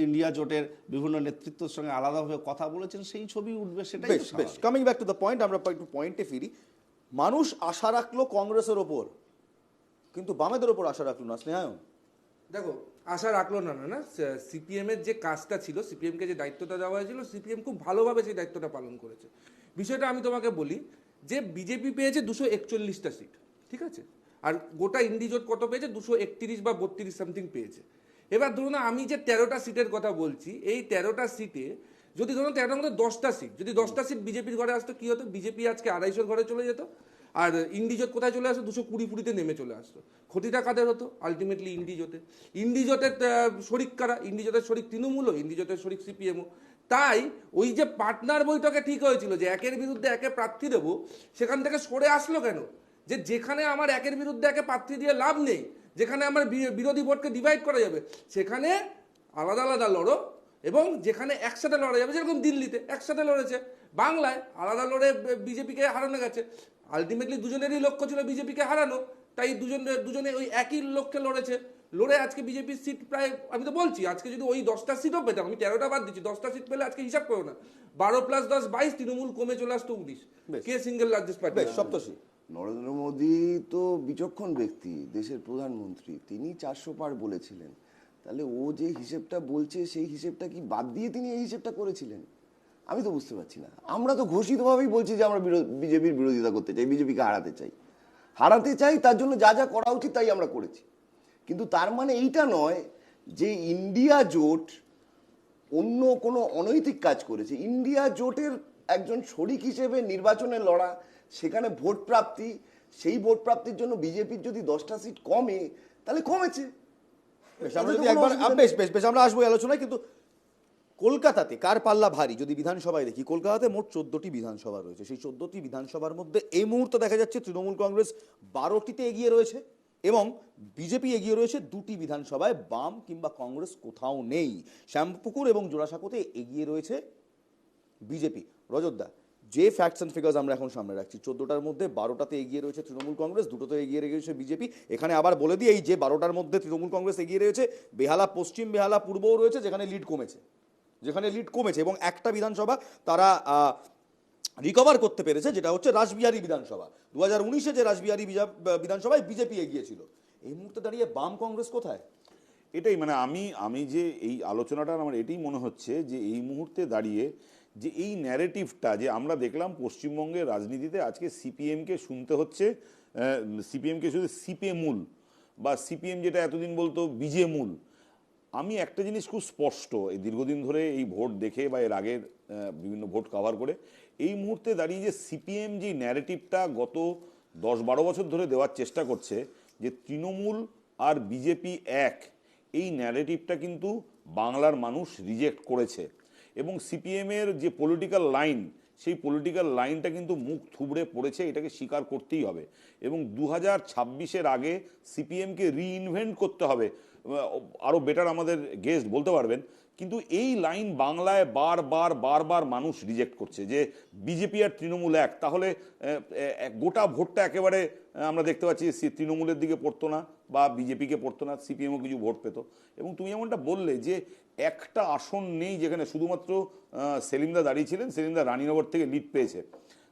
ইন্ডিয়া জোটের বিভিন্ন নেতৃত্বের সঙ্গে আলাদাভাবে কথা বলেছেন, সেই ছবি উঠবে। সেটাই বেশ। Coming back to the point, আমরা একটু পয়েন্টে ফিরি। মানুষ আশা রাখলো কংগ্রেসের ওপর, কিন্তু বামেদের ওপর আশা রাখলো না। স্নেহায়ন, দেখো, আশা রাখলো না সিপিএম এর যে কাজটা ছিল, সিপিএম কে যে দায়িত্বটা দেওয়া হয়েছিল, সিপিএম খুব ভালোভাবে সেই দায়িত্বটা পালন করেছে। বিষয়টা আমি তোমাকে বলি যে বিজেপি পেয়েছে 241টা সিট, ঠিক আছে, আর গোটা ইন্ডি জোট কত পেয়েছে? 231 বা 32 সামথিং পেয়েছে। এবার ধরুন আমি যে 13টা সিটের কথা বলছি, এই 13টা সিটে যদি ধরুন 13টার মধ্যে 10টা সিট, যদি 10টা সিট বিজেপির ঘরে আসতো কি হতো? বিজেপি আজকে 250 ঘরে চলে যেত, আর ইন্ডিজোট কোথায় চলে আসতো? 220 নেমে চলে আসতো। ক্ষতিটা কাদের হতো? আলটিমেটলি ইন্ডিজোটে। ইন্ডিজোটের শরিক কারা? ইন্ডিজোটের শরিক তৃণমূলও, ইন্ডিজোটের শরিক সিপিএমও। তাই ওই যে পার্টনার বৈঠকে ঠিক হয়েছিল যে একের বিরুদ্ধে একে প্রার্থী দেবো, সেখান থেকে সরে আসলো কেন? যে যেখানে আমার একের বিরুদ্ধে একে প্রার্থী দিয়ে লাভ নেই, যেখানে আমার বিরোধী ভোটকে ডিভাইড করা যাবে, সেখানে আলাদা আলাদা লড়ো, এবং যেখানে একসাথে লড়া যাবে, যেরকম দিল্লিতে একসাথে লড়েছে, বাংলায় আলাদা লড়ে বিজেপিকে হারানো গেছে। আলটিমেটলি দুজনেরই লক্ষ্য ছিল বিজেপিকে হারানো, তাই দুজনে ওই একই লক্ষ্যে লড়েছে। লড়ে আজকে বিজেপির সিট প্রায়, আমি তো বলছি আজকে যদি ওই 10টা সিটও পেতাম, আমি 13টা বাদ দিচ্ছি, 10টা সিট পেলে আজকে হিসাব করো না, 12 + 10 22, তৃণমূল কমে চলে আসতো 19। কে সিঙ্গেল লার্জেস্ট পার্টি? বেশ, সপ্তর্ষি। নরেন্দ্র মোদী তো বিচক্ষণ ব্যক্তি, দেশের প্রধানমন্ত্রী, তিনি 400 পার বলেছিলেন। তাহলে ও যে হিসেবটা বলছে সেই হিসেবটা কি বাদ দিয়ে তিনি এই হিসেবটা করেছিলেন? আমি তো বুঝতে পারছি না। আমরা তো ঘোষিতভাবেই বলছি যে আমরা বিজেপির বিরোধিতা করতে চাই, বিজেপিকে হারাতে চাই, তার জন্য যা যা করা উচিত তাই আমরা করেছি। কিন্তু তার মানে এইটা নয় যে ইন্ডিয়া জোট অন্য কোনো অনৈতিক কাজ করেছে। ইন্ডিয়া জোটের একজন শরিক হিসেবে নির্বাচনে লড়া, সেখানে ভোট প্রাপ্তি, সেই ভোট প্রাপ্তির জন্য বিজেপির যদি 10টা সিট কমে, তাহলে কমেছে। বেশ, আমরা যদি একবার বেশ আমরা আসবো এই আলোচনায়, কিন্তু কলকাতাতে কার পাল্লা ভারী যদি বিধানসভায় দেখি? কলকাতাতে মোট 14টি বিধানসভা রয়েছে। সেই 14টি বিধানসভার মধ্যে এই মুহূর্তে দেখা যাচ্ছে তৃণমূল কংগ্রেস 12টিতে এগিয়ে রয়েছে এবং বিজেপি এগিয়ে রয়েছে 2টি বিধানসভায়। বাম কিংবা কংগ্রেস কোথাও নেই। শ্যামপুকুর এবং জোড়াসাঁকোতে এগিয়ে রয়েছে বিজেপি। রজতদা, যে ফ্যাক্টস অ্যান্ড ফিগার্স আমরা এখন সামনে রাখছি, 14টার মধ্যে 12টাতে এগিয়ে রয়েছে তৃণমূল কংগ্রেস, 2টোতে এগিয়ে রয়েছে বিজেপি। এখানে আবার বলে দিই, এই যে 12টার মধ্যে তৃণমূল কংগ্রেস এগিয়ে রয়েছে, বেহালা পশ্চিম, বেহালা পূর্বও রয়েছে, যেখানে লিড কমেছে এবং একটা বিধানসভা তারা রিকভার করতে পেরেছে, যেটা হচ্ছে রাসবিহারী বিধানসভা। 2019-এ যে রাসবিহারী বিধানসভায় বিজেপি এগিয়েছিল। এই মুহূর্তে দাঁড়িয়ে বাম কংগ্রেস কোথায়? এটাই মানে আমি যে এই আলোচনাটা আমার এটাই মনে হচ্ছে যে এই মুহূর্তে দাঁড়িয়ে যে এই ন্যারেটিভটা যে আমরা দেখলাম পশ্চিমবঙ্গের রাজনীতিতে আজকে সিপিএমকে শুনতে হচ্ছে, সিপিএমকে শুধু সিপিএমূল বা সিপিএম যেটা এতদিন বলতো বিজেমূল। আমি একটা জিনিস খুব স্পষ্ট, এই দীর্ঘদিন ধরে এই ভোট দেখে বা এর আগের বিভিন্ন ভোট কভার করে, এই মুহূর্তে দাঁড়িয়ে যে সিপিএম যে ন্যারেটিভটা গত 10-12 বছর ধরে দেওয়ার চেষ্টা করছে যে তৃণমূল আর বিজেপি এক, এই ন্যারেটিভটা কিন্তু বাংলার মানুষ রিজেক্ট করেছে। এবং সিপিএমের যে পলিটিক্যাল লাইন, সেই পলিটিক্যাল লাইনটা কিন্তু মুখ থুবড়ে পড়েছে, এটাকে স্বীকার করতেই হবে। এবং 2026-এর আগে সিপিএমকে রিইনভেন্ট করতে হবে। আরও বেটার আমাদের গেস্ট বলতে পারবেন, কিন্তু এই লাইন বাংলায় বারবার মানুষ রিজেক্ট করছে যে বিজেপি আর তৃণমূল এক, তাহলে গোটা ভোটটা একেবারে আমরা দেখতে পাচ্ছি তৃণমূলের দিকে পড়তো না বা বিজেপিকে পড়তো না, সিপিএমও কিছু ভোট পেত। এবং তুমি যেমনটা বললে যে একটা আসন নেই যেখানে শুধুমাত্র সেলিমদা দাঁড়িয়েছিলেন, সেলিমদা রানীনগর থেকে লিড পেয়েছে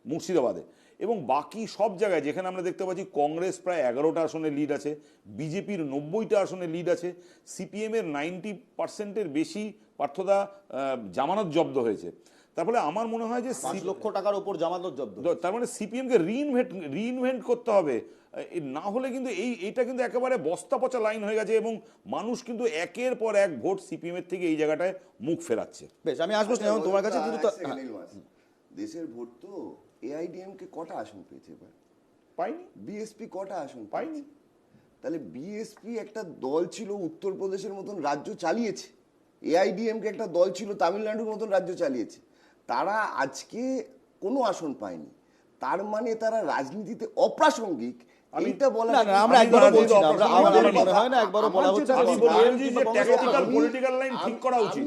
মুর্শিদাবাদে, এবং বাকি সব জায়গায় যেখানে আমরা দেখতে পাচ্ছি কংগ্রেস প্রায় 11টা আসনে লিড আছে, বিজেপির 90টা আসনে লিড আছে, সিপিএমের 90%-এর বেশি পার্থদা জামানত জব্দ হয়েছে। তার ফলে আমার মনে হয় যে 5 লক্ষ টাকার উপর জামানত জব্দ। তার মানে সিপিএমকে রিইনভেন্ট করতে হবে, না হলে কিন্তু এইটা কিন্তু একেবারে বস্তা পচা লাইন হয়ে গেছে এবং মানুষ কিন্তু একের পর এক ভোট সিপিএমের থেকে এই জায়গাটায় মুখ ফেরাচ্ছে। বেশ, আমি আসবো স্নেহন তোমার কাছে, কিন্তু দেশের ভোট তো এআইডিএমকে কটা আসন পেয়েছে এবার? পাইনি। বিএসপি কটা আসন পাইনি। তাহলে বিএসপি একটা দল ছিল উত্তরপ্রদেশের মতন রাজ্য চালিয়েছে, এআইডিএমকে একটা দল ছিল তামিলনাড়ুর মতন রাজ্য চালিয়েছে, তারা আজকে কোনো আসন পায়নি। তার মানে তারা রাজনীতিতে অপ্রাসঙ্গিক। এইটা বলা আমরা একবারও বলছি না, আমাদের মনে হয় না একবারও বলা হচ্ছে পলিটিক্যাল লাইন ঠিক করা উচিত।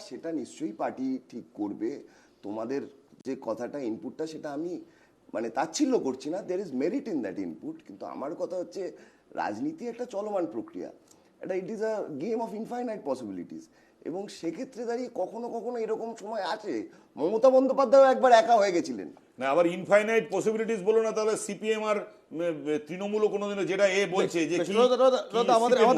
সেটা নিশ্চয়ই পার্টি ঠিক করবে। তোমাদের যে কথাটা ইনপুটটা, সেটা আমি মানে তাচ্ছিল্য করছি না, there is merit in that input. কিন্তু আমার কথা হচ্ছে রাজনীতি একটা চলমান প্রক্রিয়া, it is a game of infinite possibilities. এবং সেক্ষেত্রে দাঁড়িয়ে কখনো কখনো এরকম সময় আছে, মমতা বন্দ্যোপাধ্যায় একবার একা হয়ে গেছিলেন না, আবার ইনফাইনাইট পসিবিলিটিস বলো না, তাহলে সিপিএম আর তৃণমূলও কোনোদিনও যেটা বলছে যে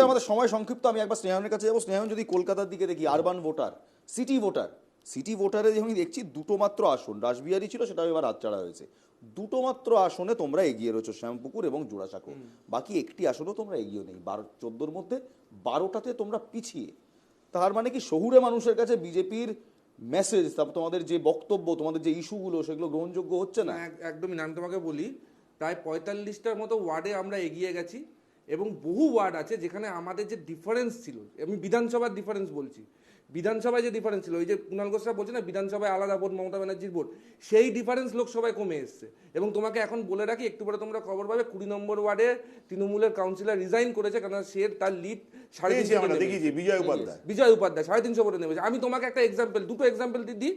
আমাদের সময় সংক্ষিপ্ত। আমি একবার স্নেহনের কাছে যাবো। স্নেহন, যদি কলকাতার দিকে দেখি, urban voter, city voter, city ভোটারে যে আমি দেখছি দুটো মাত্র আসন, রাসবিহারী ছিল, সেটাও এবার হাতছাড়া হয়েছে। দুটো মাত্র আসনে তোমরা এগিয়ে রয়েছো, শ্যামপুকুর এবং জোড়াসাঁকো। বাকি একটি আসনও তোমরা এগিয়ে নেই। 14 মধ্যে 12টাতে তোমরা পিছিয়ে। তার মানে কি শহুরে মানুষের কাছে বিজেপির মেসেজ, তোমাদের যে বক্তব্য, তোমাদের যে ইস্যুগুলো, সেগুলো গ্রহণযোগ্য হচ্ছে না? একদমই না। আমি তোমাকে বলি, প্রায় 45টার মতো ওয়ার্ডে আমরা এগিয়ে গেছি, এবং বহু ওয়ার্ড আছে যেখানে আমাদের যে ডিফারেন্স ছিল, আমি বিধানসভার ডিফারেন্স বলছি, বিধানসভায় যে ডিফারেন্স ছিল, ওই যে কুণাল ঘোষরা বলছে না বিধানসভায় আলাদা ভোট, মমতা ব্যানার্জির ভোট, সেই ডিফারেন্স লোকসভায় কমে এসছে। এবং তোমাকে এখন বলে রাখি, একটু পরে তোমরা খবর পাবে 20 নম্বর ওয়ার্ডে তৃণমূলের কাউন্সিলর রিজাইন করেছে, কারণ সে তার লিড বিজয় উপাধ্যায় 350 ভোটে নেমেছে। আমি তোমাকে একটা এক্সাম্পল, দুটো এক্সাম্পল দিই।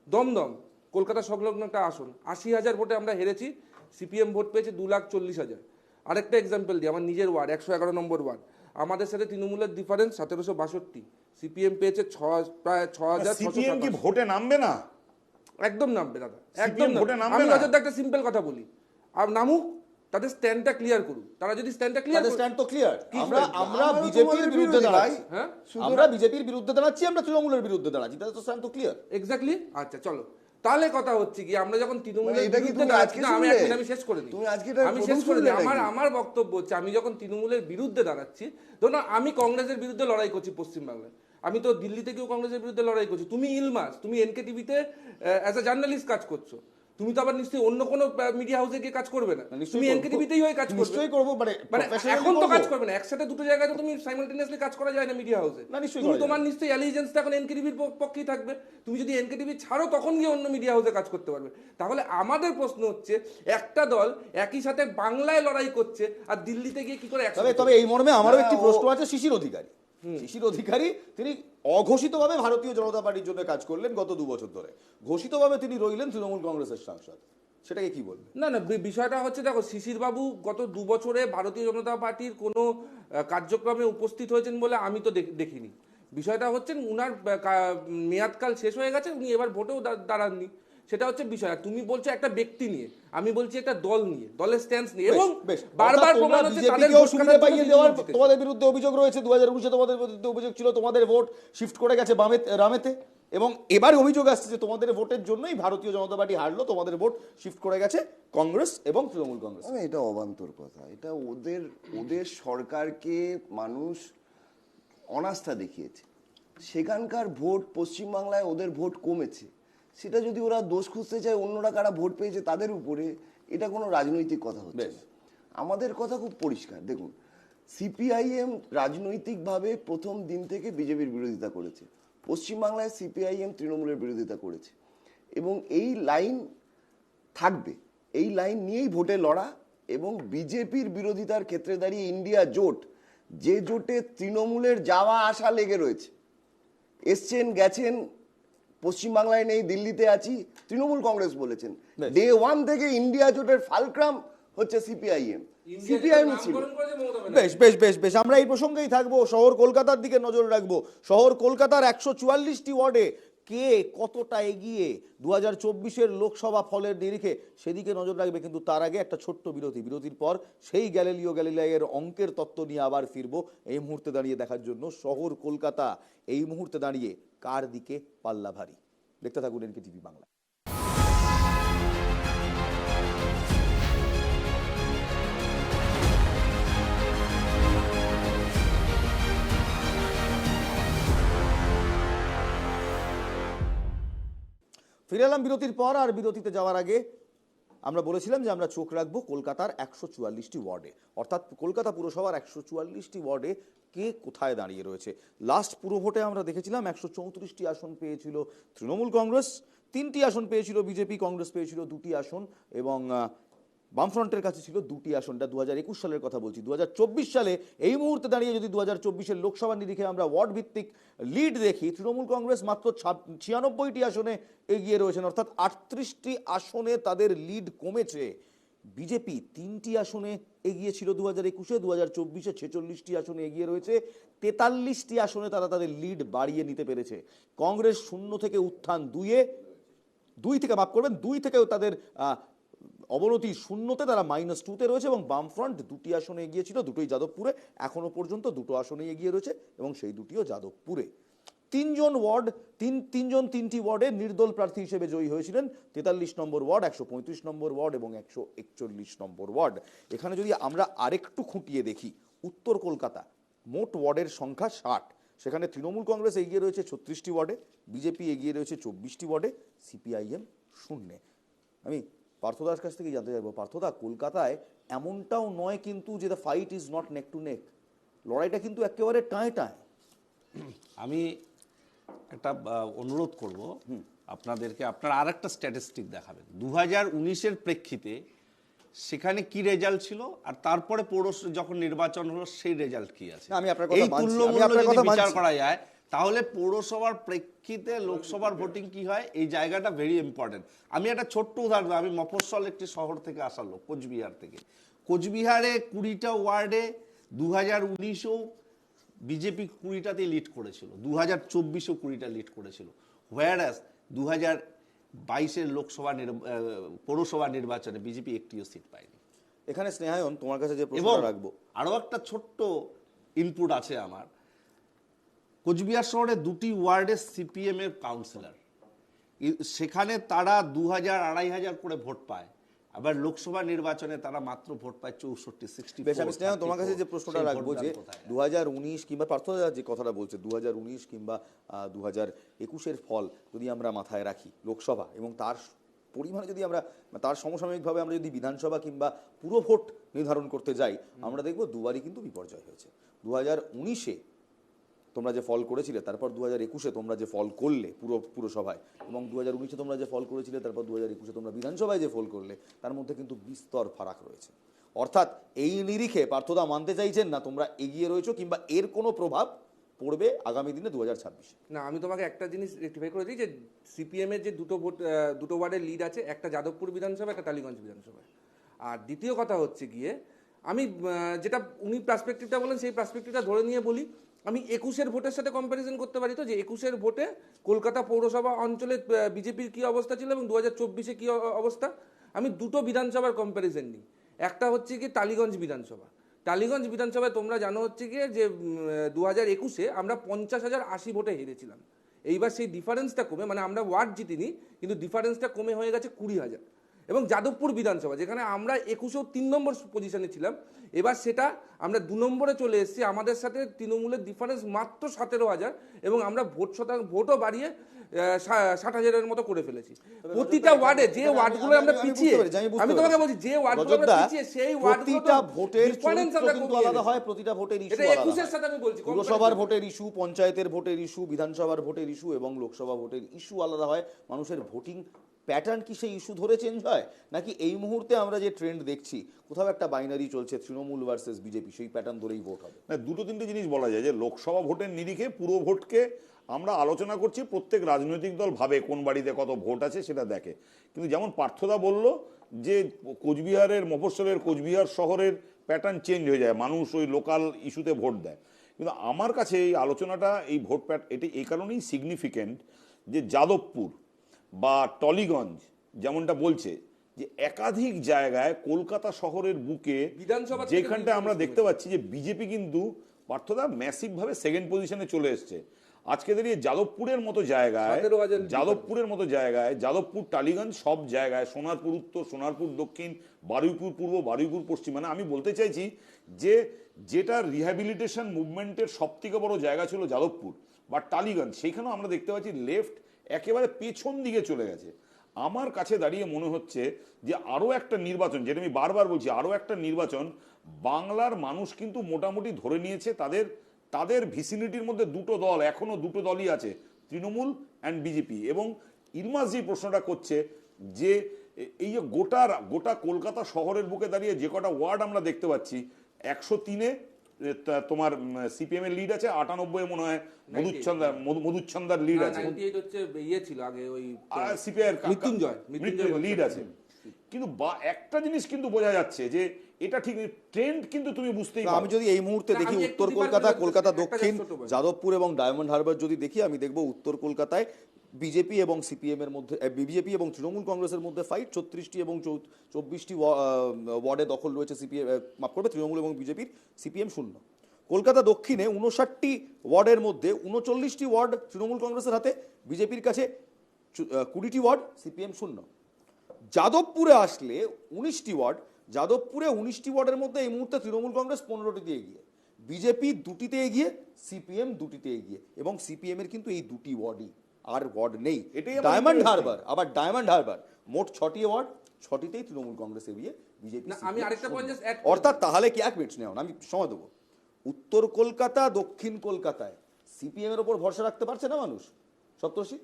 দমদম কলকাতা সংলগ্ন একটা আসন, 80,000 ভোটে আমরা হেরেছি, সিপিএম ভোট পেয়েছে 2,40,000। আরেকটা এক্সাম্পল দিই, আমার নিজের ওয়ার্ড 111 নম্বর ওয়ার্ড, আমাদের সাথে তৃণমূলের ডিফারেন্স 1762, সিপিএম পেয়েছে প্রায় 6,000। সিপিএম কি ভোটে নামবে না? একদম নামবে দাদা, একদম CPM ভোটে নামবে আমি না। অযোধ্যা একটা সিম্পল কথা বলি, আর নামুক, তাদের স্ট্যান্ডটা ক্লিয়ার করুক। তারা যদি স্ট্যান্ডটা ক্লিয়ার তাদের স্ট্যান্ড তো ক্লিয়ার। আমরা আমারও বিজেপির তোমাদের বিরুদ্ধে বিরোধী দাঁড়াচ্ছি। ভাই। হ্যাঁ, আমরা বিজেপির বিরুদ্ধে দাঁড়াচ্ছি, আমরা তৃণমূলের বিরুদ্ধে দাঁড়াচ্ছি, তাদের তো স্ট্যান্ড তো ক্লিয়ার। এক্স্যাক্টলি। আচ্ছা চলো, তাহলে কথা হচ্ছে কি, আমরা যখন তৃণমূলের এটা কি বিরুদ্ধে তুমি দাঁড়াচ্ছি, আজকে না আমি শুনলে? আমি শেষ করে দিই, তুমি আজকে এটা আমি প্রথম শেষ করে দিই। শুনলে নাকি? আমার বক্তব্য হচ্ছে, আমি যখন তৃণমূলের বিরুদ্ধে দাঁড়াচ্ছি, ধরুন আমি কংগ্রেসের বিরুদ্ধে লড়াই করছি পশ্চিমবাংলায়, আমি তো দিল্লি থেকেও কংগ্রেসের বিরুদ্ধে লড়াই করছি, তুমি ইলমাস, তুমি এনকে টিভিতে অ্যাজ এ জার্নালিস্ট কাজ করছো, তুমি তো আবার নিশ্চয়ই অন্য কোনো মিডিয়া হাউসে গিয়ে কাজ করবে না, তুমি এনকে টিভিতেই হয়ে কাজ করবে। নিশ্চয়ই করবো, মানে এখন তো কাজ করবে না, একসাথে দুটো জায়গায় তো তুমি সাইমালটেনিয়াসলি কাজ করা যায় না মিডিয়া হাউসে। না, নিশ্চয়ই তুমি করা যায়। তোমার নিশ্চয়ই অ্যালিজেন্সটা এখন এনকেটিভির পক্ষেই থাকবে। তুমি যদি এনকেটিভি ছাড়ো তখন গিয়ে অন্য মিডিয়া হাউসে কাজ করতে পারবে। তাহলে আমাদের প্রশ্ন হচ্ছে, একটা দল একই সাথে বাংলায় লড়াই করছে আর দিল্লিতে গিয়ে কি করে তবে এই মর্মে আমারও একটি না, প্রশ্ন আছে শিশির অধিকারী। শিশির অধিকারী তিনি অঘোষিতভাবে ভারতীয় জনতা পার্টির জন্য কাজ করলেন গত 2 বছর ধরে, ঘোষিতভাবে তিনি রইলেন তৃণমূল কংগ্রেসের সাংসদ, সেটাকে কি বলবেন? না না, বিষয়টা হচ্ছে, দেখো, শিশির বাবু গত 2 বছরে ভারতীয় জনতা পার্টির কোনো কার্যক্রমে উপস্থিত হয়েছেন বলে আমি তো দেখিনি। বিষয়টা হচ্ছে উনার মেয়াদকাল শেষ হয়ে গেছে, উনি এবার ভোটেও দাঁড়াননি, সেটা হচ্ছে বিষয়। আর তুমি বলছো একটা ব্যক্তি নিয়ে, আমি বলছি একটা দল নিয়ে, দলের স্ট্যান্স নিয়ে, এবং বারবার প্রমাণ হচ্ছে তাদের ভোট সুবিধা কাটার পাইয়ে জন্য দেওয়ার জিতেছে। তোমাদের বিরুদ্ধে অভিযোগ রয়েছে। 2019-এ তোমাদের বিরুদ্ধে অভিযোগ ছিল তোমাদের ভোট শিফট করে গেছে রামেতে, এবং এবার অভিযোগ আসছে যে তোমাদের ভোটের জন্যই ভারতীয় জনতা পার্টি হারলো, তোমাদের ভোট শিফট করে গেছে কংগ্রেস এবং তৃণমূল কংগ্রেস। এটা অবান্তর কথা। এটা ওদের সরকারকে মানুষ অনাস্থা দেখিয়েছে, সেখানকার ভোট, পশ্চিমবাংলায় ওদের ভোট কমেছে, সেটা যদি ওরা দোষ খুঁজতে চায় অন্যরা কারা ভোট পেয়েছে তাদের উপরে, এটা কোনো রাজনৈতিক কথা হচ্ছে না। আমাদের কথা খুব পরিষ্কার। দেখুন, সিপিআইএম রাজনৈতিকভাবে প্রথম দিন থেকে বিজেপির বিরোধিতা করেছে, পশ্চিমবাংলায় সিপিআইএম তৃণমূলের বিরোধিতা করেছে, এবং এই লাইন থাকবে, এই লাইন নিয়েই ভোটে লড়া। এবং বিজেপির বিরোধিতার ক্ষেত্রে দাঁড়িয়ে ইন্ডিয়া জোট, যে জোটে তৃণমূলের যাওয়া আসা লেগে রয়েছে, এসছেন গেছেন, পশ্চিমবাংলায় নেই, দিল্লিতে আছি, তৃণমূল কংগ্রেস বলেছেন, ডে 1 থেকে ইন্ডিয়া জোটের ফালক্রাম হচ্ছে সিপিআইএম, সিপিআইএম ছিল। বেশ বেশ বেশ বেশ, আমরা এই প্রসঙ্গেই থাকবো। শহর কলকাতার দিকে নজর রাখবো। শহর কলকাতার 144টি ওয়ার্ডে কে কতটা এগিয়ে 2024-এর লোকসভা ফলের নিরিখে, সেদিকে নজর রাখবে। কিন্তু তার আগে একটা ছোট্ট বিরতির পর সেই গ্যালিলাইয়ের অঙ্কের তত্ত্ব নিয়ে আবার ফিরবো। এই মুহূর্তে দাঁড়িয়ে দেখার জন্য শহর কলকাতা এই মুহূর্তে দাঁড়িয়ে কার দিকে পাল্লা ভারী। দেখতে থাকুন এনকে টিভি বাংলা। ফিরে এলাম বিরতির পর। আর বিরতিতে যাওয়ার আগে আমরা বলেছিলাম যে আমরা চোখ রাখবো কলকাতার 144টি ওয়ার্ডে, অর্থাৎ কলকাতা পুরসভার 144টি ওয়ার্ডে কে কোথায় দাঁড়িয়ে রয়েছে। লাস্ট পুরো ভোটে আমরা দেখেছিলাম 134টি আসন পেয়েছিল তৃণমূল কংগ্রেস, 3টি আসন পেয়েছিল বিজেপি, কংগ্রেস পেয়েছিল 2টি আসন, এবং বামফ্রন্টের কাছে ছিল 2টি আসনটা 2021 সালের কথা বলছি। 2024 সালে এই মুহূর্তে দাঁড়িয়ে যদি 2024-এর লোকসভা নিরিখে আমরা ওয়ার্ড ভিত্তিক লিড দেখি, তৃণমূল কংগ্রেস মাত্র 96টি আসনে এগিয়ে রয়েছেন, অর্থাৎ 38টি আসনে তাদের লিড কমেছে। বিজেপি 3টি আসনে এগিয়ে ছিল 2021-এ, 2024-এ 46টি আসনে এগিয়ে রয়েছে, 43টি আসনে তারা তাদের লিড বাড়িয়ে নিতে পেরেছে। কংগ্রেস 0 থেকে উত্থান 2 থেকেও তাদের অবনতি 0-তে, তারা -2-তে রয়েছে, এবং বামফ্রন্ট 2টি আসনে এগিয়ে ছিল, দুটোই যাদবপুরে, এখনো পর্যন্ত 2টো আসনে এগিয়ে রয়েছে, এবং সেই 2টিও যাদবপুরে। তিনজন ওয়ার্ড তিনজন তিনটি ওয়ার্ডে নির্দল প্রার্থী হিসেবে জয়ী হয়েছিলেন। 43 নম্বর ওয়ার্ড, 135 নম্বর ওয়ার্ড এবং 141 নম্বর ওয়ার্ড। এখানে যদি আমরা আরেকটু খুঁটিয়ে দেখি, উত্তর কলকাতা মোট ওয়ার্ডের সংখ্যা 60, সেখানে তৃণমূল কংগ্রেস এগিয়ে রয়েছে 36টি ওয়ার্ডে, বিজেপি এগিয়ে রয়েছে 24টি ওয়ার্ডে, সিপিআইএম শূন্যে। আমি পার্থদার কাছ থেকে জানতে চাইবো, পার্থদা, কলকাতায় এমনটাও নয় কিন্তু যে the fight is not neck two নেক, লড়াইটা কিন্তু একেবারে টায় টায়। আমি একটা অনুরোধ করব আপনাদেরকে, আপনারা আর একটা স্ট্যাটিস্টিক দেখাবেন 2019-এর প্রেক্ষিতে সেখানে কি রেজাল্ট ছিল, আর তারপরে যখন নির্বাচন হলো সেই রেজাল্ট কি আছে। আমি আপনার কথা এই মানছি, তুল্যমূল্য আমি আপনার যদি কথা বিচার মানছি। করা যায় তাহলে পৌরসভার প্রেক্ষিতে লোকসভার ভোটিং কি হয়, এই জায়গাটা ভেরি ইম্পর্টেন্ট। আমি একটা ছোট্ট উদাহরণ, আমি মফস্বল একটি শহর থেকে আসা লোক, কোচবিহার থেকে। কোচবিহারে 20টা ওয়ার্ডে 2019-এও বিজেপি 20টাতে লিড করেছিল, 2024-এও 20টা লিড করেছিল। হোয়ারাস 2022-এর পৌরসভা নির্বাচনে বিজেপি একটিও সিট পায়নি। এখানে স্নেহায়ন তোমার কাছে যে এবং প্রশ্নটা রাখবো, আরো একটা ছোট্ট ইনপুট আছে আমার। কোচবিহার শহরে 2টি ওয়ার্ডে সিপিএম এর কাউন্সিলর, সেখানে তারা 2000-2500 করে ভোট পায়, আবার লোকসভা নির্বাচনে তারা মাত্র ভোট পায় 64-64। বেশ, আমি স্নেহায়ন তোমার কাছে যে প্রশ্নটা রাখবো যে 2019 কিংবা পার্থদা যে কথাটা বলছে 2019 কিংবা 2021-এর ফল যদি আমরা মাথায় রাখি, লোকসভা এবং তার পরিমাণে যদি আমরা তার সমসাময়িকভাবে আমরা যদি বিধানসভা কিংবা পুরো ভোট নির্ধারণ করতে যাই, আমরা দেখব দুবারই কিন্তু বিপর্যয় হয়েছে। 2019-এ তোমরা যে ফল করেছিলে, তারপর 2021-এ তোমরা যে ফল করলে পুরসভায়, এবং 2019-এ তোমরা যে ফল করেছিলে, তারপর 2021-এ তোমরা বিধানসভায় যে ফল করলে, তার মধ্যে কিন্তু বিস্তর ফারাক রয়েছে। অর্থাৎ এই নিরিখে পার্থদা মানতে চাইছেন না তোমরা এগিয়ে রয়েছো, কিংবা এর কোনো প্রভাব পড়বে আগামী দিনে 2026-এ? না, আমি তোমাকে একটা জিনিস রেক্টিফাই করে দিই যে সিপিএম এর যে দুটো ওয়ার্ডের লিড আছে, একটা যাদবপুর বিধানসভা, একটা টালিগঞ্জ বিধানসভায়। আর দ্বিতীয় কথা হচ্ছে গিয়ে, আমি যেটা উনি পার্সপেক্টিভটা বলেন সেই পার্সপেক্টিভটা ধরে নিয়ে বলি, আমি 21-এর ভোটের সাথে কম্প্যারিজন করতে পারি তো, যে 21-এর ভোটে কলকাতা পৌরসভা অঞ্চলে বিজেপির কি অবস্থা ছিল এবং 2024-এ কি অবস্থা। আমি দুটো বিধানসভার কম্প্যারিজন নিই। একটা হচ্ছে কি টালিগঞ্জ বিধানসভা। টালিগঞ্জ বিধানসভায় তোমরা জানো হচ্ছে গিয়ে যে 2021-এ আমরা 50,080 ভোটে হেরেছিলাম। এইবার সেই ডিফারেন্সটা কমে, মানে আমরা ওয়ার্ড জিতিনি কিন্তু ডিফারেন্সটা কমে হয়ে গেছে 20,000। এবং যাদবপুর বিধানসভা, যেখানে আমরা 21-এও 3 নম্বর পজিশনে ছিলাম, এবার সেটা আমরা 2 নম্বরে চলে এসেছি। আমাদের সাথে তৃণমূলের ডিফারেন্স মাত্র 17,000, এবং আমরা ভোটও বাড়িয়ে 60,000-এর মতো করে ফেলেছি। প্রতিটা ওয়ার্ডে যে ওয়ার্ডগুলো আমরা পিছিয়ে, আমি তোমাকে বলছি যে ওয়ার্ডগুলো আমরা পিছিয়ে, সেই ওয়ার্ডগুলো প্রতিটা ভোটের চরিত্র কিন্তু আলাদা হয়, প্রতিটা ভোটের ইস্যু এটা আলাদা 21-এর হয়। সাথে আমি বলছি, পুরসভার ভোটের ইস্যু, পঞ্চায়েতের ভোটের ইস্যু, বিধানসভার ভোটের ইস্যু এবং লোকসভা ভোটের ইস্যু আলাদা হয়। মানুষের ভোটিং প্যাটার্ন কি সেই ইস্যু ধরে চেঞ্জ হয়, নাকি এই মুহূর্তে আমরা যে ট্রেন্ড দেখছি কোথাও একটা বাইনারি চলছে, তৃণমূল ভার্সেস বিজেপি, সেই প্যাটার্ন ধরেই ভোট হবে? না, দুটো তিনটে জিনিস বলা যায় যে লোকসভা ভোটের নিরিখে পুরো ভোটকে আমরা আলোচনা করছি, প্রত্যেক রাজনৈতিক দল ভাবে কোন বাড়িতে কত ভোট আছে সেটা দেখে। কিন্তু যেমন পার্থদা বলল যে কোচবিহারের মফস্বলের কোচবিহার শহরের প্যাটার্ন চেঞ্জ হয়ে যায়, মানুষ ওই লোকাল ইস্যুতে ভোট দেয়। কিন্তু আমার কাছে এই আলোচনাটা, এই ভোট এটি এই কারণেই সিগনিফিক্যান্ট যে যাদবপুর বা টলিগঞ্জ যেমনটা বলছে যে একাধিক জায়গায় কলকাতা শহরের বুকে যেখানটা আমরা দেখতে পাচ্ছি যে বিজেপি কিন্তু পার্থদা ম্যাসিভভাবে সেকেন্ড পজিশনে চলে এসছে। আজকে দাঁড়িয়ে যাদবপুরের মতো জায়গায়, যাদবপুর টালিগঞ্জ সব জায়গায়, সোনারপুর উত্তর, সোনারপুর দক্ষিণ, বারুইপুর পূর্ব, বারুইপুর পশ্চিম, মানে আমি বলতে চাইছি যে যেটা রিহ্যাবিলিটেশন মুভমেন্টের সব থেকে বড় জায়গা ছিল যাদবপুর বা টালিগঞ্জ, সেইখানেও আমরা দেখতে পাচ্ছি লেফট একেবারে পেছন দিকে চলে গেছে। আমার কাছে দাঁড়িয়ে মনে হচ্ছে যে আরও একটা নির্বাচন, যেটা আমি বারবার বলছি, আরও একটা নির্বাচন বাংলার মানুষ কিন্তু মোটামুটি ধরে নিয়েছে। তাদের ভিসিনিটির মধ্যে দুটো দল, এখনো দুটো দলই আছে, তৃণমূল অ্যান্ড বিজেপি। এবং ইলমাস যে প্রশ্নটা করছে যে এই যে গোটা কলকাতা শহরের বুকে দাঁড়িয়ে যে কটা ওয়ার্ড আমরা দেখতে পাচ্ছি, 103-এ তোমার সিপিএম এর লিড আছে, 98-এ মনে হয় মধুচ্ছন্দার লিড আছে, 98 হচ্ছে ইয়ে ছিল আগে, ওই সিপিআই মৃত্যুঞ্জয় লিড আছে। কিন্তু একটা জিনিস কিন্তু বোঝা যাচ্ছে যে এটা ঠিক ট্রেন্ড কিন্তু তুমি বুঝতেই পারো। আমি যদি এই মুহূর্তে দেখি উত্তর কলকাতা, কলকাতা দক্ষিণ, যাদবপুর এবং ডায়মন্ড হারবার যদি দেখি, আমি দেখবো উত্তর কলকাতায় বিজেপি এবং সিপিএম এর মধ্যে, বিজেপি এবং তৃণমূল কংগ্রেসের মধ্যে ফাইট। 36টি এবং 24টি ওয়ার্ডে দখল রয়েছে সিপিএম, মাফ করবে, তৃণমূল এবং বিজেপির, সিপিএম শূন্য। কলকাতা দক্ষিণে 59টি ওয়ার্ডের মধ্যে 39টি ওয়ার্ড তৃণমূল কংগ্রেসের হাতে, বিজেপির কাছে 20টি ওয়ার্ড, সিপিএম 0। যাদবপুরে আসলে 19টি ওয়ার্ড, যাদবপুরে 19টি ওয়ার্ডের মধ্যে এই মুহূর্তে তৃণমূল কংগ্রেস 15টিতে এগিয়ে, বিজেপি 2টিতে এগিয়ে, সিপিএম 2টিতে এগিয়ে, এবং সিপিএম এর কিন্তু এই 2টি ওয়ার্ডই, আর ওয়ার্ড নেই। এটাই আমার ডায়মন্ড interesting। হারবার, আবার ডায়মন্ড হারবার মোট 6টি ওয়ার্ড, 6টিতেই তৃণমূল কংগ্রেস এগিয়ে, বিজেপি। না, আমি আরেকটা point just add অর্থাৎ তাহলে কি, 1 মিনিট নেওয়া, আমি সময় দেবো, উত্তর কলকাতা দক্ষিণ কলকাতায় সিপিএম এর উপর ভরসা রাখতে পারছে না মানুষ? সপ্তর্ষি,